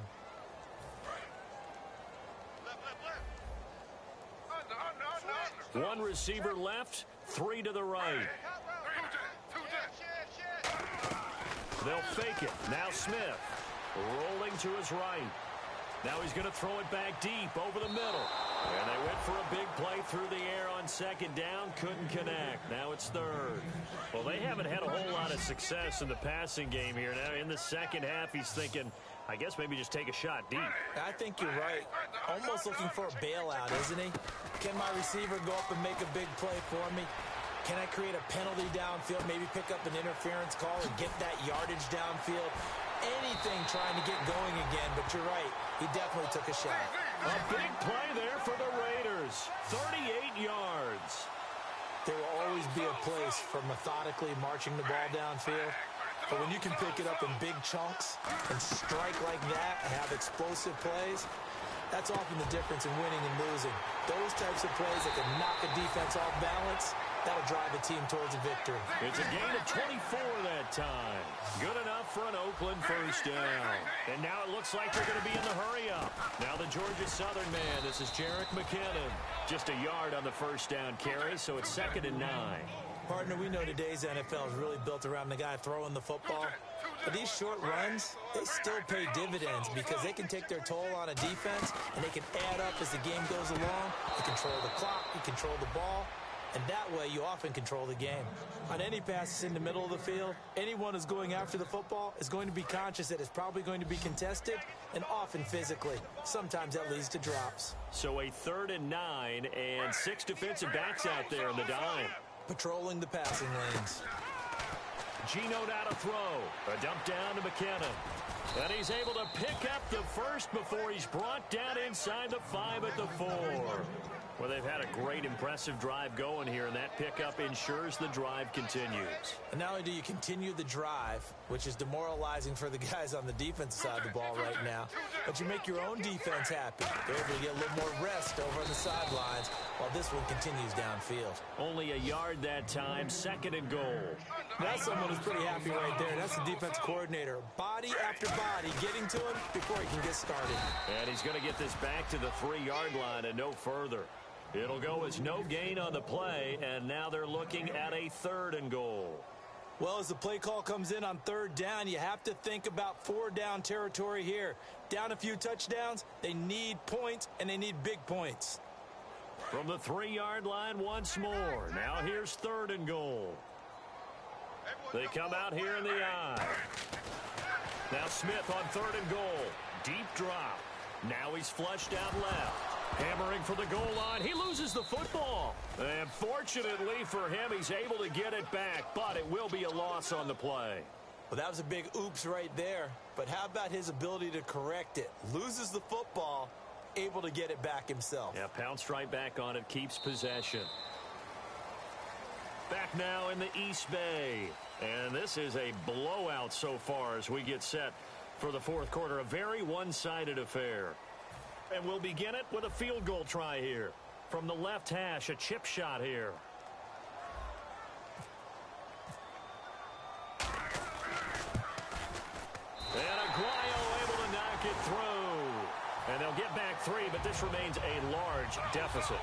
One receiver left, 3 to the right. They'll fake it. Now Smith rolling to his right. Now he's going to throw it back deep over the middle. And they went for a big play through the air on second down. Couldn't connect. Now it's 3rd. Well, they haven't had a whole lot of success in the passing game here. Now in the second half, he's thinking, I guess maybe just take a shot deep. I think you're right. Almost looking for a bailout, isn't he? Can my receiver go up and make a big play for me? Can I create a penalty downfield, maybe pick up an interference call and get that yardage downfield? Anything trying to get going again, but you're right. He definitely took a shot. A big play there for the Raiders. 38 yards. There will always be a place for methodically marching the ball downfield. But when you can pick it up in big chunks and strike like that and have explosive plays, that's often the difference in winning and losing. Those types of plays that can knock a defense off balance, that'll drive a team towards a victory. It's a gain of 24 that time. Good enough for an Oakland first down. And now it looks like they're going to be in the hurry-up. Now the Georgia Southern man, this is Jerick McKinnon. Just a yard on the first down carry, so it's 2nd and 9. Partner, we know today's NFL is really built around the guy throwing the football. But these short runs, they still pay dividends because they can take their toll on a defense and they can add up as the game goes along. You control the clock, you control the ball. and that way you often control the game. On any passes in the middle of the field, anyone who's going after the football is going to be conscious that it's probably going to be contested, and often physically. Sometimes that leads to drops. So a 3rd and 9, and 6 defensive backs out there in the dime. Patrolling the passing lanes. Geno now to throw. A dump down to McKinnon. And he's able to pick up the first before he's brought down inside the 5 at the 4. Well, they've had a great, impressive drive going here, and that pickup ensures the drive continues. And not only do you continue the drive, which is demoralizing for the guys on the defensive side of the ball right now, but you make your own defense happy. They're able to get a little more rest over on the sidelines while this one continues downfield. Only a yard that time, 2nd and goal. That's someone who's pretty happy right there. That's the defense coordinator. Body after body getting to him before he can get started. And he's going to get this back to the 3-yard line and no further. It'll go as no gain on the play, and now they're looking at a 3rd and goal. Well, as the play call comes in on 3rd down, you have to think about 4-down territory here. Down a few touchdowns, they need points, and they need big points. From the 3-yard line once more. Now here's 3rd and goal. They come out here in the eye. Now Smith on 3rd and goal. Deep drop. Now he's flushed out left. Hammering for the goal line. He loses the football. And fortunately for him, he's able to get it back, but it will be a loss on the play. Well, that was a big oops right there. But how about his ability to correct it? Loses the football, able to get it back himself. Yeah, pounced right back on it, keeps possession. Back now in the East Bay. And this is a blowout so far as we get set for the 4th quarter. A very one-sided affair. And we'll begin it with a field goal try here. From the left hash, a chip shot here. And Aguayo able to knock it through. And they'll get back 3, but this remains a large deficit.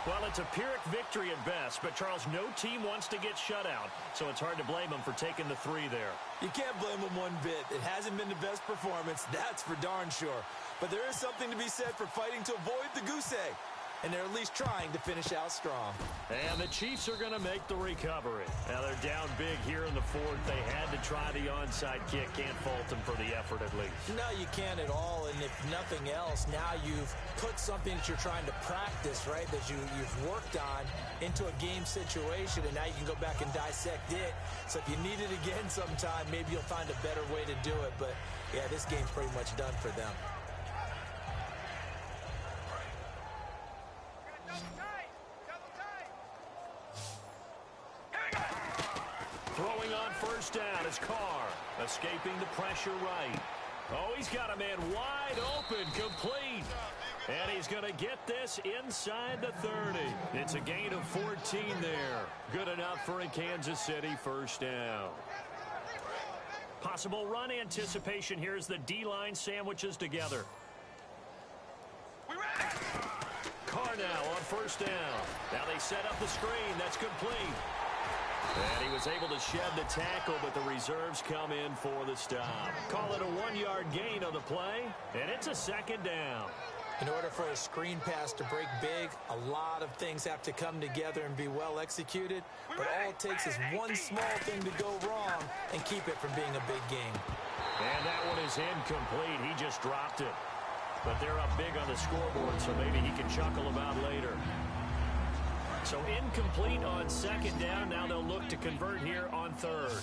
Well, it's a Pyrrhic victory at best, but, Charles, no team wants to get shut out, so it's hard to blame them for taking the 3 there. You can't blame them one bit. It hasn't been the best performance, that's for darn sure. But there is something to be said for fighting to avoid the goose egg, and they're at least trying to finish out strong. And the Chiefs are going to make the recovery. Now they're down big here in the 4th. They had to try the onside kick. Can't fault them for the effort at least. No, you can't at all. And if nothing else, now you've put something that you're trying to practice, right, that you've worked on into a game situation, and now you can go back and dissect it. So if you need it again sometime, maybe you'll find a better way to do it. But, yeah, this game's pretty much done for them. Throwing on 1st down is Carr, escaping the pressure right. Oh, he's got a man wide open, complete. And he's going to get this inside the 30. It's a gain of 14 there. Good enough for a Kansas City 1st down. Possible run anticipation here as the D-line sandwiches together. Carr now on 1st down. Now they set up the screen. That's complete. And he was able to shed the tackle, but the reserves come in for the stop. Call it a 1-yard gain on the play, and it's a 2nd down. In order for a screen pass to break big, a lot of things have to come together and be well executed. But all it takes is one small thing to go wrong and keep it from being a big game. And that one is incomplete. He just dropped it. But they're up big on the scoreboard, so maybe he can chuckle about later. So incomplete on 2nd down. Now they'll look to convert here on 3rd.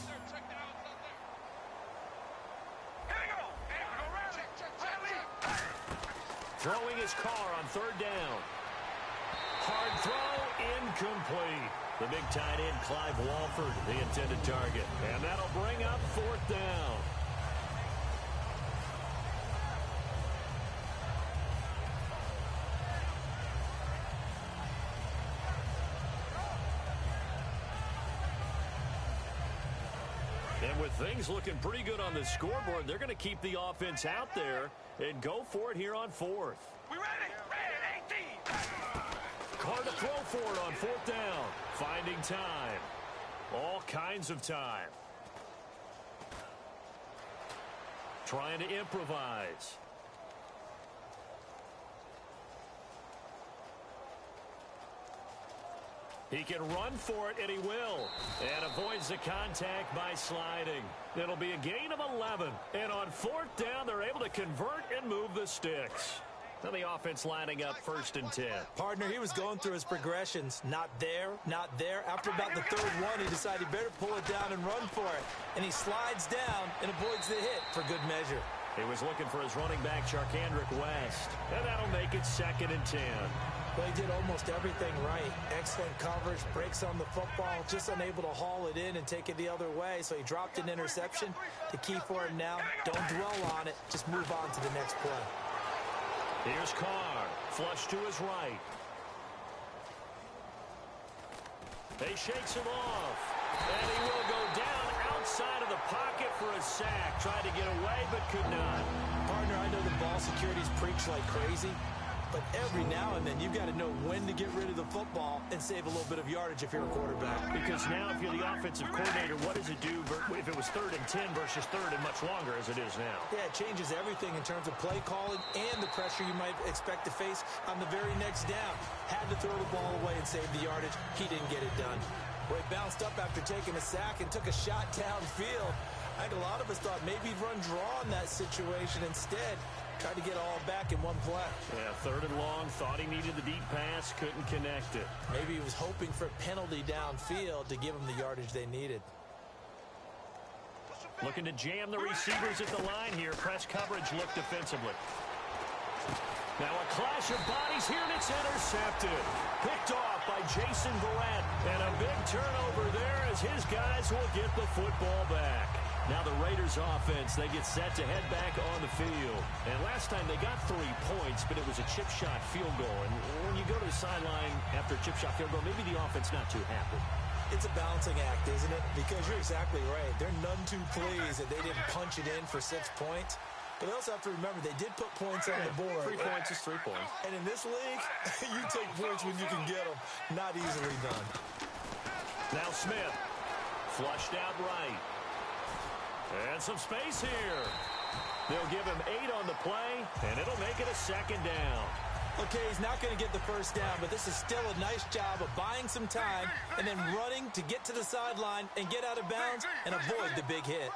Throwing his Carr on 3rd down. Hard throw, incomplete. The big tight end, Clive Walford, the intended target. And that'll bring up 4th down. And with things looking pretty good on the scoreboard, they're going to keep the offense out there and go for it here on 4th. We ready? Ready, 18. Carr to throw for it on 4th down. Finding time. All kinds of time. Trying to improvise. He can run for it, and he will. And avoids the contact by sliding. It'll be a gain of 11. And on 4th down, they're able to convert and move the sticks. Now the offense lining up 1st and 10. Partner, he was going through his progressions. Not there, not there. After about the 3rd one, he decided he better pull it down and run for it. And he slides down and avoids the hit for good measure. He was looking for his running back, Charkandrick West. And that'll make it 2nd and 10. Well, he did almost everything right. Excellent coverage, breaks on the football, just unable to haul it in and take it the other way. So he dropped an interception. The key for him now, don't dwell on it. Just move on to the next play. Here's Carr, flush to his right. He shakes him off. And he will go down outside of the pocket for a sack. Tried to get away, but could not. Partner, I know the ball security's preached like crazy. But every now and then, you've got to know when to get rid of the football and save a little bit of yardage if you're a quarterback. Because now if you're the offensive coordinator, what does it do if it was 3rd and 10 versus 3rd and much longer as it is now? Yeah, it changes everything in terms of play calling and the pressure you might expect to face on the very next down. Had to throw the ball away and save the yardage. He didn't get it done. Well, he bounced up after taking a sack and took a shot downfield. I think a lot of us thought maybe he'd run draw in that situation. Instead, tried to get all back in one play. Yeah, 3rd and long, thought he needed the deep pass, couldn't connect it. Maybe he was hoping for a penalty downfield to give him the yardage they needed. Looking to jam the receivers at the line here. Press coverage look defensively. Now a clash of bodies here, and it's intercepted. Picked off by Jason Verrett. And a big turnover there as his guys will get the football back. Now the Raiders offense, they get set to head back on the field. And last time they got 3 points, but it was a chip shot field goal. And when you go to the sideline after a chip shot field goal, maybe the offense not too happy. It's a balancing act, isn't it? Because you're exactly right. They're none too pleased that they didn't punch it in for 6 points. But they also have to remember they did put points on the board. 3 points is 3 points. And in this league, you take points when you can get them. Not easily done. Now Smith, flushed out right. And some space here. They'll give him 8 on the play, and it'll make it a 2nd down. Okay, he's not going to get the first down, but this is still a nice job of buying some time and then running to get to the sideline and get out of bounds and avoid the big hit.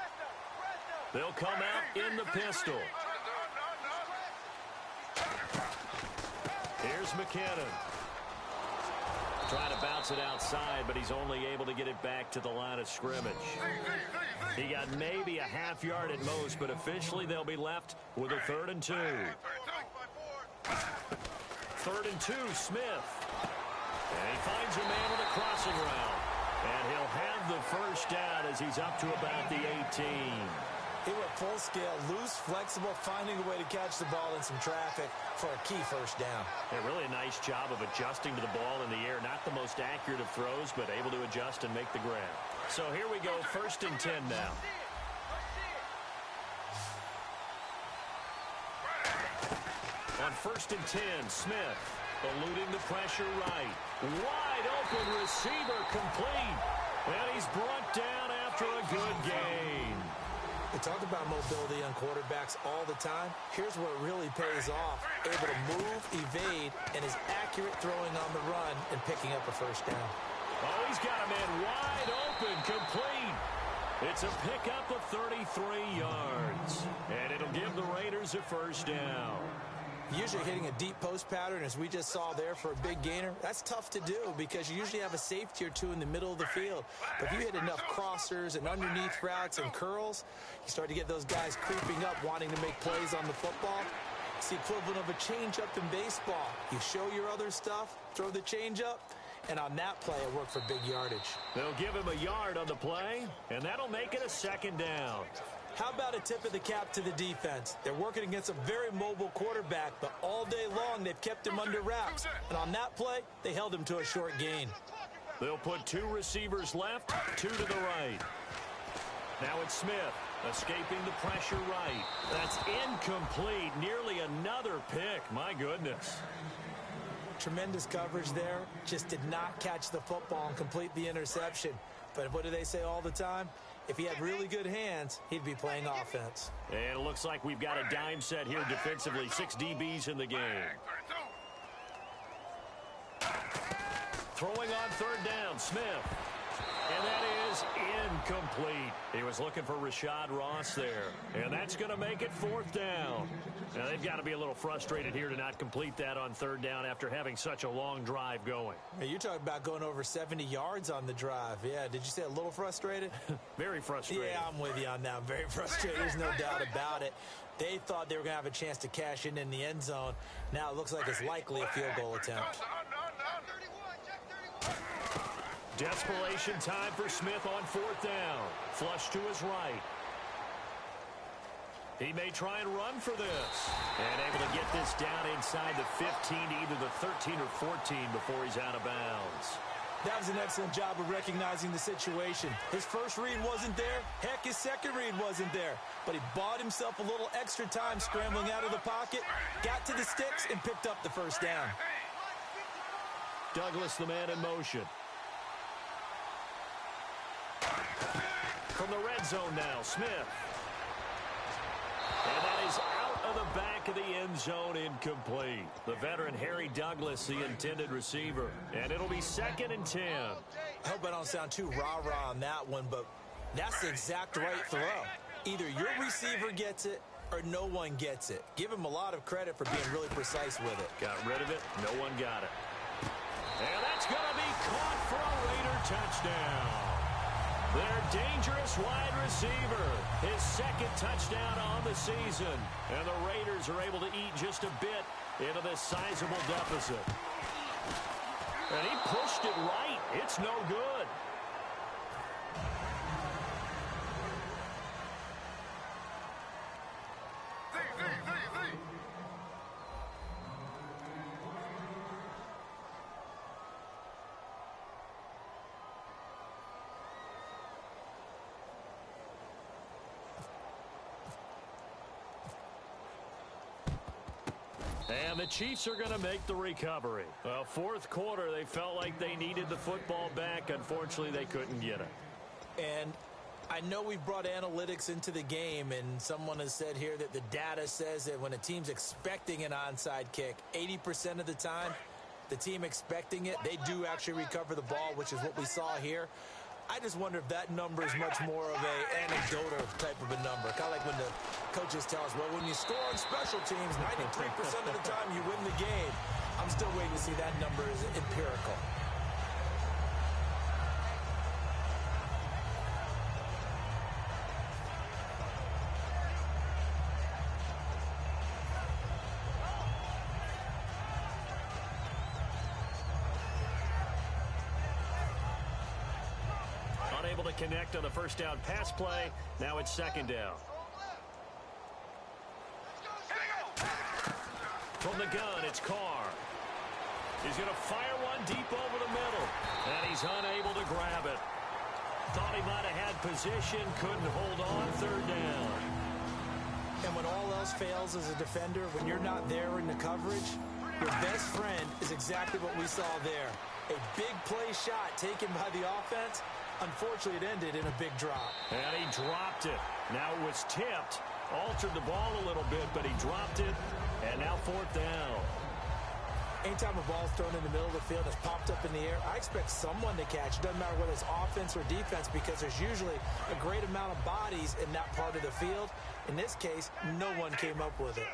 They'll come out in the pistol. Here's McKinnon. Trying to bounce it outside, but he's only able to get it back to the line of scrimmage. He got maybe a half yard at most, but officially they'll be left with a 3rd and 2. 3rd and 2, Smith. And he finds a man with a crossing route. And he'll have the first down as he's up to about the 18. He went full scale, loose, flexible, finding a way to catch the ball in some traffic for a key first down. Yeah, really a nice job of adjusting to the ball in the air. Not the most accurate of throws, but able to adjust and make the grab. So here we go, 1st and 10 now. On 1st and 10, Smith eluding the pressure right. Wide open receiver complete. And he's brought down after a good gain. We talk about mobility on quarterbacks all the time. Here's where it really pays off. Able to move, evade, and is accurate throwing on the run and picking up a first down. Oh, he's got a man wide open, complete. It's a pickup of 33 yards. And it'll give the Raiders a first down. Usually hitting a deep post pattern, as we just saw there for a big gainer, that's tough to do because you usually have a safety or two in the middle of the field. But if you hit enough crossers and underneath routes and curls, you start to get those guys creeping up, wanting to make plays on the football. It's the equivalent of a changeup in baseball. You show your other stuff, throw the changeup, and on that play, it worked for big yardage. They'll give him a yard on the play, and that'll make it a 2nd down. How about a tip of the cap to the defense? They're working against a very mobile quarterback, but all day long they've kept him under wraps. And on that play, they held him to a short gain. They'll put 2 receivers left, 2 to the right. Now it's Smith, escaping the pressure right. That's incomplete, nearly another pick. My goodness. Tremendous coverage there. Just did not catch the football and complete the interception. But what do they say all the time? If he had really good hands, he'd be playing offense. And it looks like we've got a dime set here defensively. 6 DBs in the game. Throwing on third down, Smith. And that is incomplete. He was looking for Rashad Ross there. And that's going to make it fourth down. Now, they've got to be a little frustrated here to not complete that on third down after having such a long drive going. Hey, you're talking about going over 70 yards on the drive. Yeah, did you say a little frustrated? Very frustrated. Yeah, I'm with you on that. I'm very frustrated. There's no doubt about it. They thought they were going to have a chance to cash in the end zone. Now it looks like it's likely a field goal attempt. Desperation time for Smith on fourth down. Flush to his right. He may try and run for this. And able to get this down inside the 15 to either the 13 or 14 before he's out of bounds. That was an excellent job of recognizing the situation. His first read wasn't there. Heck, his second read wasn't there. But he bought himself a little extra time scrambling out of the pocket, got to the sticks, and picked up the first down. Douglas, the man in motion. From the red zone now, Smith. And that is out of the back of the end zone, incomplete. The veteran Harry Douglas, the intended receiver. And it'll be 2nd and 10. I hope I don't sound too rah-rah on that one, but that's the exact right throw. Either your receiver gets it or no one gets it. Give him a lot of credit for being really precise with it. Got rid of it. No one got it. And that's going to be caught for a Raider touchdown. Their dangerous wide receiver, his 2nd touchdown on the season. And the Raiders are able to eat just a bit into this sizable deficit. And he pushed it right. It's no good. And the Chiefs are going to make the recovery. Well, fourth quarter, they felt like they needed the football back. Unfortunately, they couldn't get it. And I know we've brought analytics into the game, and someone has said here that the data says that when a team's expecting an onside kick, 80% of the time, the team expecting it, they do actually recover the ball, which is what we saw here. I just wonder if that number is much more of an anecdotal type of a number. Kind of like when the coaches tell us, well, when you score on special teams, 93% of the time you win the game. I'm still waiting to see that number is empirical. Able to connect on the first down pass play. Now it's 2nd down. From the gun, it's Carr. He's going to fire one deep over the middle. And he's unable to grab it. Thought he might have had position, couldn't hold on, 3rd down. And when all else fails as a defender, when you're not there in the coverage, your best friend is exactly what we saw there. A big play shot taken by the offense. Unfortunately, it ended in a big drop. And he dropped it. Now it was tipped. Altered the ball a little bit, but he dropped it. And now 4th down. Anytime a ball's thrown in the middle of the field, it's popped up in the air, I expect someone to catch. It doesn't matter whether it's offense or defense, because there's usually a great amount of bodies in that part of the field. In this case, no one came up with it.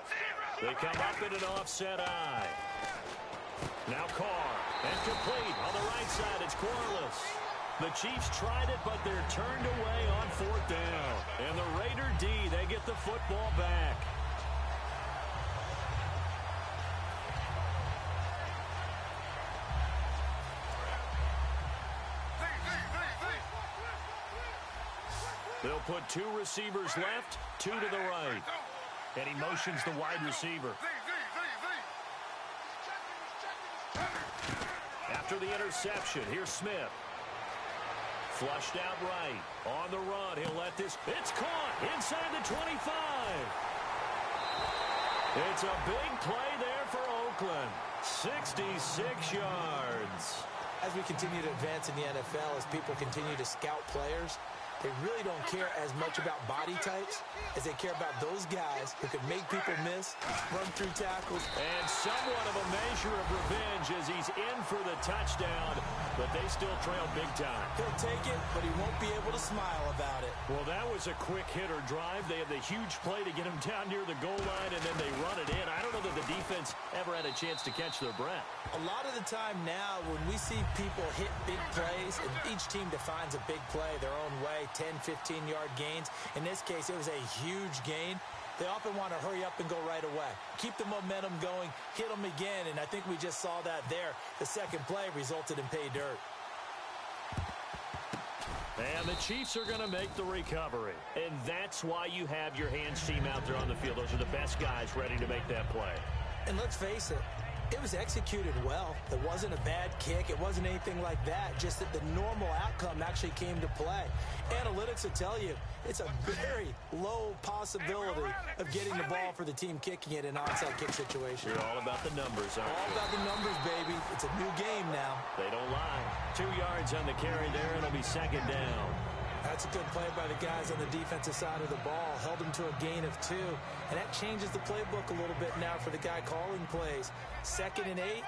They come up in an offset eye. Now Carr. And complete. On the right side, it's Corliss. The Chiefs tried it, but they're turned away on 4th down. And the Raider D, they get the football back. They'll put 2 receivers left, 2 to the right. And he motions the wide receiver. After the interception, here's Smith. Flushed out right. On the run, he'll let this. It's caught inside the 25. It's a big play there for Oakland. 66 yards. As we continue to advance in the NFL, as people continue to scout players, they really don't care as much about body types as they care about those guys who can make people miss, run through tackles. And somewhat of a measure of revenge as he's in for the touchdown, but they still trail big time. He'll take it, but he won't be able to smile about it. Well, that was a quick hitter drive. They have the huge play to get him down near the goal line, and then they run it in. I don't know that the defense ever had a chance to catch their breath. A lot of the time now, when we see people hit big plays, and each team defines a big play their own way, 10, 15-yard gains. In this case, it was a huge gain. They often want to hurry up and go right away. Keep the momentum going, hit them again, and I think we just saw that there. The second play resulted in pay dirt. And the Chiefs are going to make the recovery. And that's why you have your hands team out there on the field. Those are the best guys ready to make that play. And let's face it, it was executed well. It wasn't a bad kick. It wasn't anything like that. Just that the normal outcome actually came to play. Analytics will tell you it's a very low possibility of getting the ball for the team kicking it in an onside kick situation. You're all about the numbers, aren't you? All about the numbers, baby. It's a new game now. They don't lie. 2 yards on the carry there, and it'll be second down. That's a good play by the guys on the defensive side of the ball. Held him to a gain of 2. And that changes the playbook a little bit now for the guy calling plays. 2nd and 8.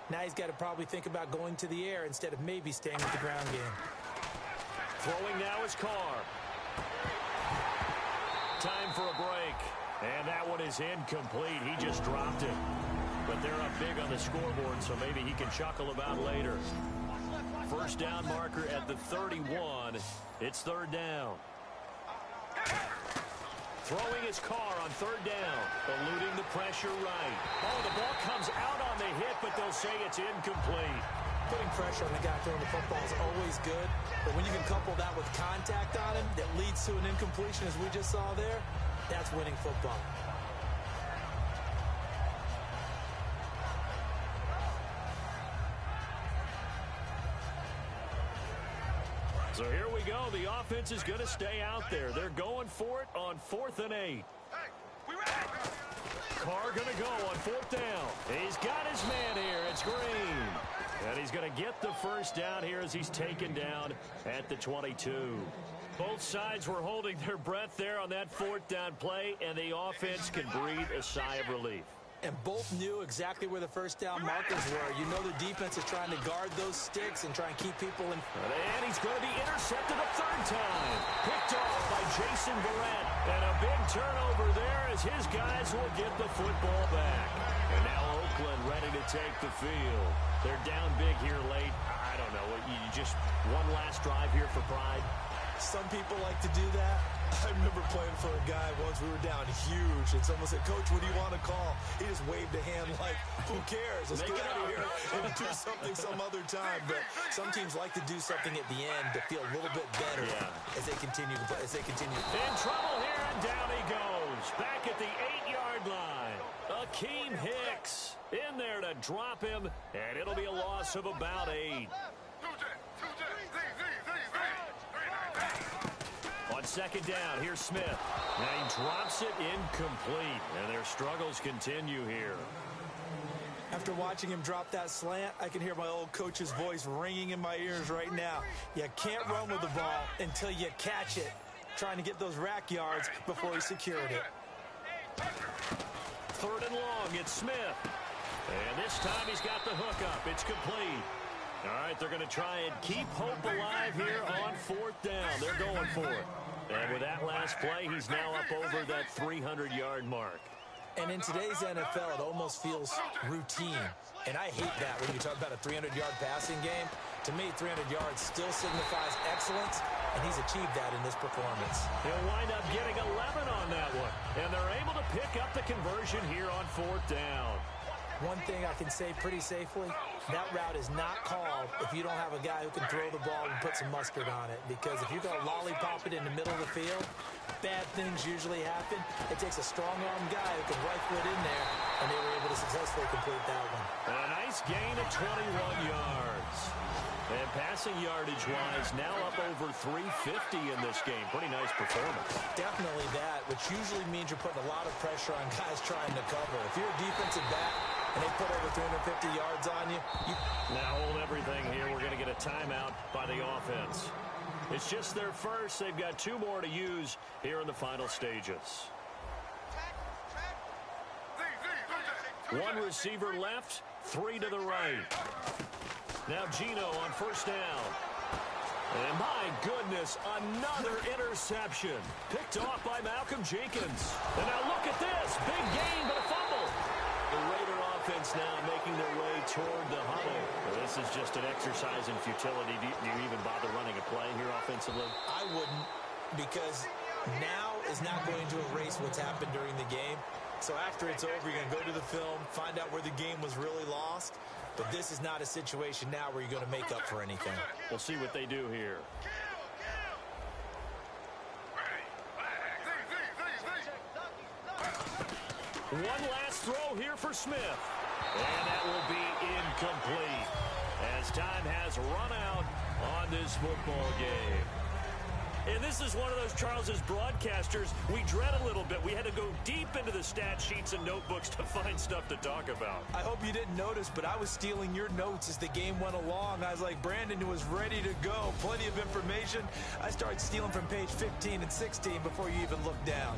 Now he's got to probably think about going to the air instead of maybe staying with the ground game. Throwing now is Carr. Time for a break. And that one is incomplete. He just dropped it. But they're up big on the scoreboard, so maybe he can chuckle about later. First down marker at the 31. It's third down. Throwing his Carr on third down. Eluding the pressure right. Oh, the ball comes out on the hit, but they'll say it's incomplete. Putting pressure on the guy throwing the football is always good. But when you can couple that with contact on him that leads to an incompletion, as we just saw there, that's winning football. So here we go. The offense is going to stay out there. They're going for it on 4th and 8. Carr going to go on 4th down. He's got his man here. It's Green. And he's going to get the first down here as he's taken down at the 22. Both sides were holding their breath there on that 4th down play, and the offense can breathe a sigh of relief. And both knew exactly where the first down markers were. You know the defense is trying to guard those sticks and try and keep people in. And he's going to be intercepted a third time. Picked off by Jason Verrett. And a big turnover there as his guys will get the football back. And now Oakland ready to take the field. They're down big here late. I don't know. You just one last drive here for pride. Some people like to do that. I remember playing for a guy once. We were down huge, and someone said, "Coach, what do you want to call?" He just waved a hand like, "Who cares? Let's get out of here and do something some other time." But some teams like to do something at the end to feel a little bit better as they continue to play. In trouble here, and down he goes. Back at the 8-yard line. Akeem Hicks in there to drop him, and it'll be a loss of about 8. On second down, here's Smith. And he drops it incomplete, and their struggles continue here. After watching him drop that slant, I can hear my old coach's voice ringing in my ears right now. You can't run with the ball until you catch it. Trying to get those rack yards before he secured it. 3rd and long, it's Smith. And this time he's got the hook up. It's complete. All right, they're going to try and keep hope alive here on 4th down. They're going for it. And with that last play, he's now up over that 300-yard mark. And in today's NFL, it almost feels routine. And I hate that when you talk about a 300-yard passing game. To me, 300 yards still signifies excellence, and he's achieved that in this performance. He'll wind up getting 11 on that one. And they're able to pick up the conversion here on 4th down. One thing I can say pretty safely, that route is not called if you don't have a guy who can throw the ball and put some mustard on it. Because if you're going to lollipop it in the middle of the field, bad things usually happen. It takes a strong-arm guy who can rifle it in there, and they were able to successfully complete that one. And a nice gain of 21 yards. And passing yardage-wise, now up over 350 in this game. Pretty nice performance. Definitely that, which usually means you're putting a lot of pressure on guys trying to cover. If you're a defensive back and they put over 350 yards on you, Now hold everything here. We're going to get a timeout by the offense. It's just their first. They've got 2 more to use here in the final stages. 1 receiver left, 3 to the right. Now Gino on first down. And my goodness, another interception. Picked off by Malcolm Jenkins. And now look at this. Big gain, but a fumble. The Raider offense now making their way toward the huddle. Well, this is just an exercise in futility. Do you even bother running a play here offensively? I wouldn't, because now is not going to erase what's happened during the game. So after it's over, you're going to go to the film, find out where the game was really lost. But this is not a situation now where you're going to make up for anything. We'll see what they do here. One last throw here for Smith. And that will be incomplete as time has run out on this football game. And this is one of those, Charles, as broadcasters, we dread a little bit. We had to go deep into the stat sheets and notebooks to find stuff to talk about. I hope you didn't notice, but I was stealing your notes as the game went along. I was like, Brandon was ready to go. Plenty of information. I started stealing from page 15 and 16 before you even looked down.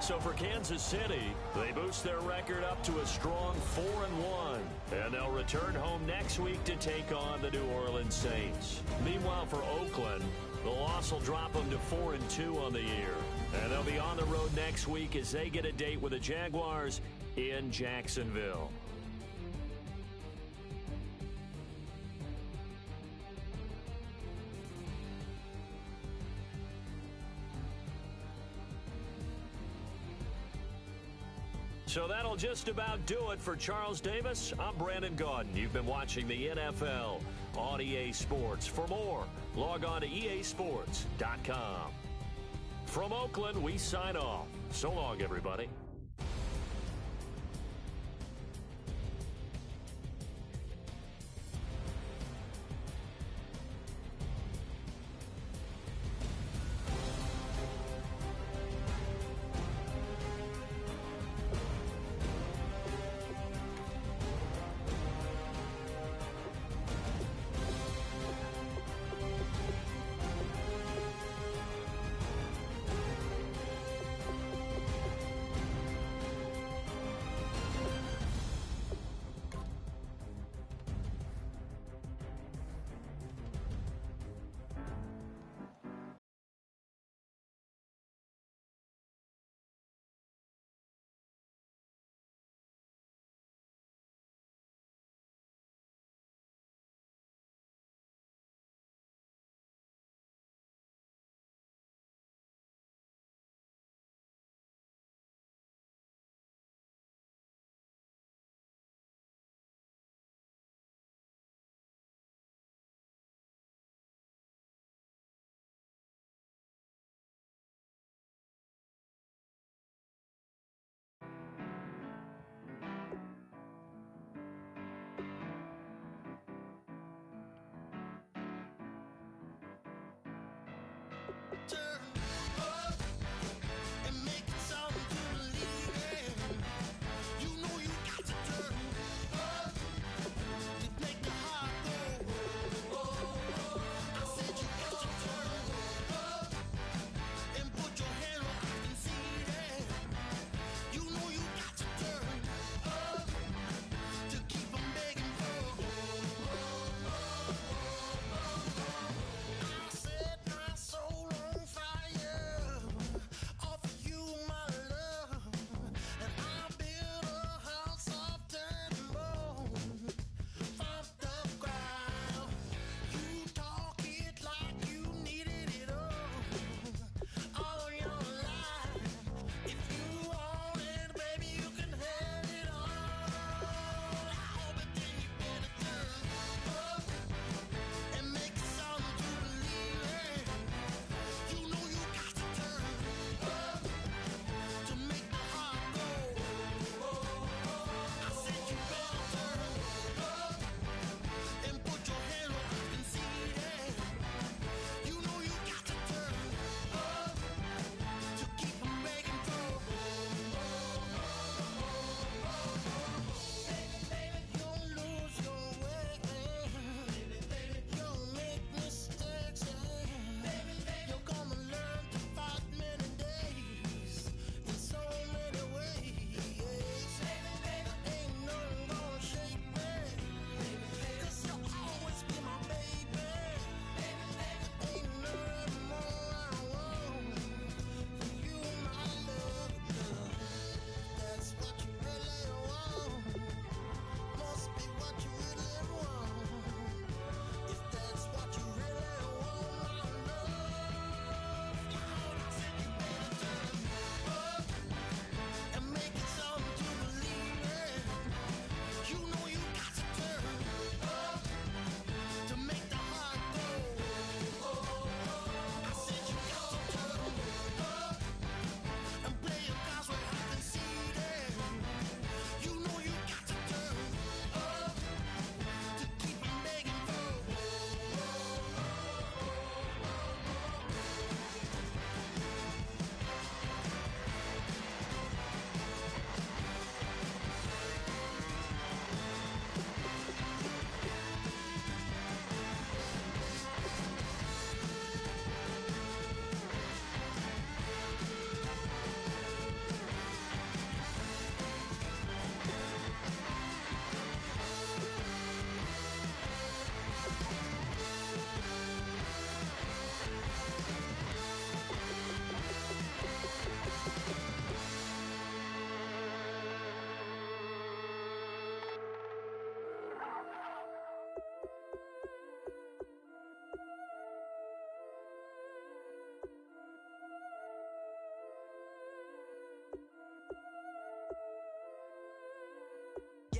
So for Kansas City, they boost their record up to a strong 4-1. And they'll return home next week to take on the New Orleans Saints. Meanwhile, for Oakland, the loss will drop them to 4-2 on the year. And they'll be on the road next week as they get a date with the Jaguars in Jacksonville. So that'll just about do it for Charles Davis. I'm Brandon Gaudin. You've been watching the NFL on EA Sports. For more, log on to easports.com. From Oakland, we sign off. So long, everybody.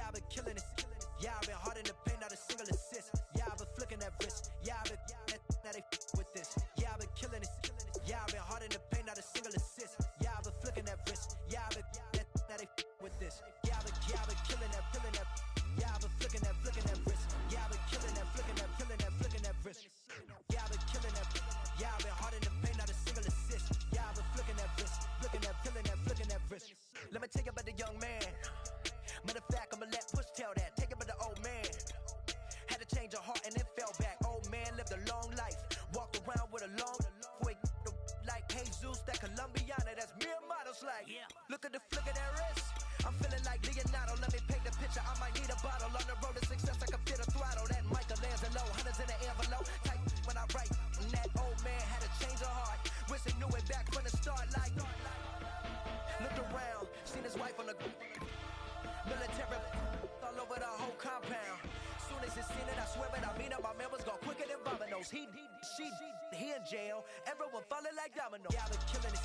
Yeah, I've been killing it. Yeah, I've been hard in the paint, not a single assist. Yeah, I've been flicking that wrist. Yeah, I've been now they with this. Yeah, I've been killing it. Yeah, I've been hard in the paint, not a single assist. Yeah, I've been flicking that wrist. Yeah, I've been now they with this. Yeah, I've been killing that. Yeah, I've been flicking that wrist. Yeah, I've been killing that, flicking that wrist. Yeah, I've been killing that. Yeah, I've been hard in the paint, not a single assist. Yeah, I've been flicking that wrist, flicking that wrist. Let me tell you about the young man. Matter of fact, I'ma let Push tell that. Take it about the old man. Had to change her heart and then fell back. Old man lived a long life. Walked around with a long wig like Jesus, that Colombiana. That's mere models like. Look at the flick of that wrist. I'm feeling like Leonardo. Let me paint the picture. I might need a bottle. On the road to success, I can fit a throttle. That Michelangelo, hundreds in the envelope. Tight when I write. And that old man had to change her heart. Wish he knew it back from the start. Like, looked around, seen his wife on the military all over the whole compound. Soon as he seen it, I swear it, I mean it. My man was gone quicker than dominoes. He in jail. Everyone falling like dominoes. Yeah, I've been killing it.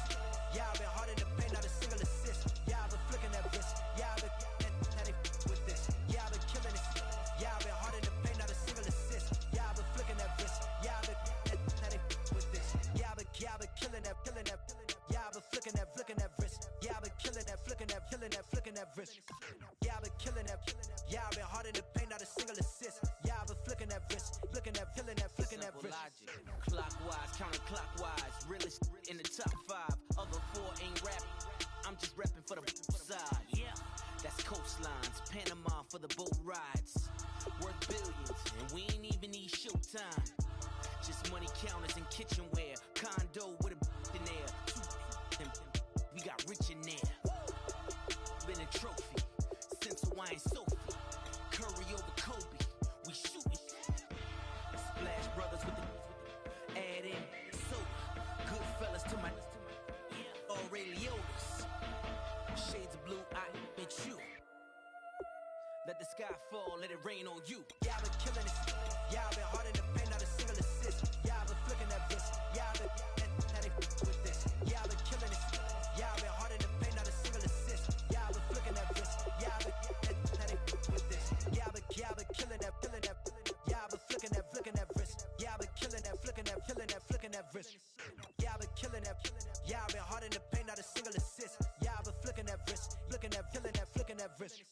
Yeah, I've been hard in the paint, not a single assist. Yeah, I've been flicking that wrist. Yeah, I've been now they with this. Yeah, I've been killing it. Yeah, I've been hard in the paint, not a single assist. Yeah, I've been flicking that wrist. Yeah, I've been now they with this. Yeah, I've been killing that. Yeah, I've been flicking that wrist. Yeah, I've been killing that, flicking that wrist. Yeah, I've been killing that. Yeah, I've been hard in the paint, not a single assist. Yeah, I've been flicking that wrist, flicking that wrist. Logic. Clockwise, counterclockwise, realest in the top 5. Other 4 ain't rapping. I'm just repping for the side. Yeah, that's coastlines, Panama for the boat rides. Worth billions, and we ain't even need showtime. Just money counters and kitchenware. Condo with a in there. We got rich in there. Been a trophy since Hawaiian Sophie. Curry over Kobe. We shooting. Splash Brothers with the add in soda. Good fellas to my Aureliotas. Shades of blue, I bet you. Let the sky fall, let it rain on you. Yeah, I've been killing it. Yeah, I've been hard in the paint, not a single assist. Yeah, I've been flicking that wrist. Yeah, I've been now they with this. Yeah, I've been killing it. Yeah, I've been hard in the paint, not a single assist. Yeah, I've been flicking that wrist. Yeah, I've been now they with this. Yeah, I've been killing that. Yeah, I've been flicking that wrist. Yeah, I've been killing that, flicking that wrist. Yeah, I've been killing that. Yeah, I've been hard in the paint, not a single assist. Yeah, I've been flicking that wrist, flicking that wrist.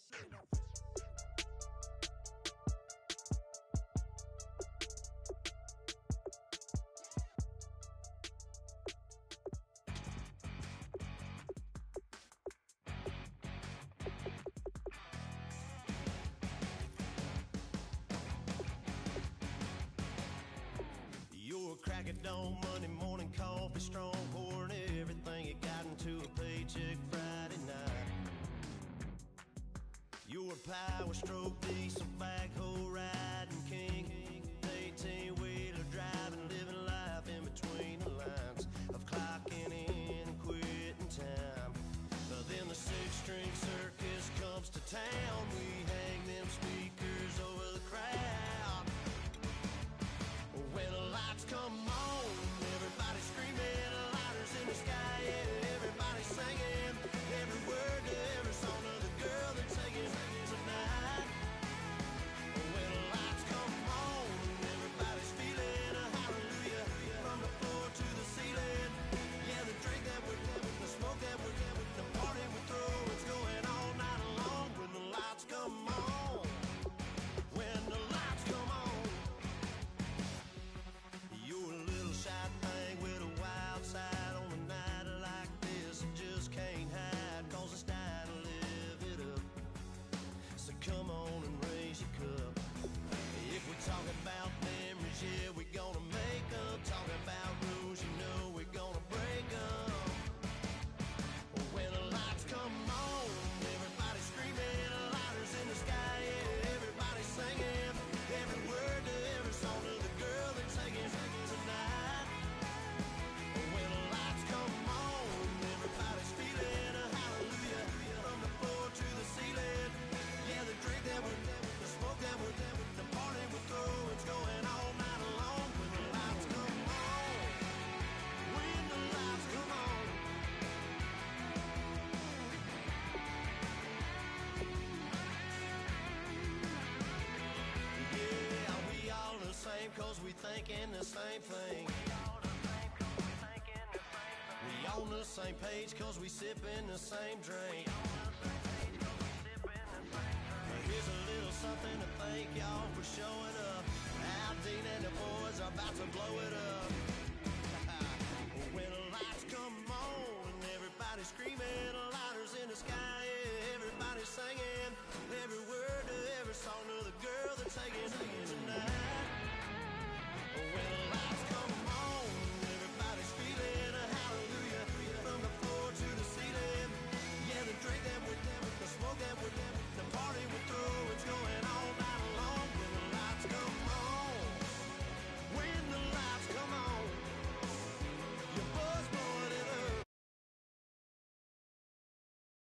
You're a crack at dawn, Monday morning coffee, strong pouring everything you got into a paycheck Friday night. You're a power stroke, diesel backhoe riding king, 18-wheeler driving, living life in between the lines of clocking in and quitting time. But then the six-string circus comes to town. We hang them speakers over the crowd. When the lights come on, everybody screaming, lighters in the sky, yeah, everybody singing every word to every song of the girl they're taking tonight. cause we thinking the same thing. We on the same page cause we sipping the same drink. Here's a little something to thank y'all for showing up. Al Dean and the boys are about to blow it up.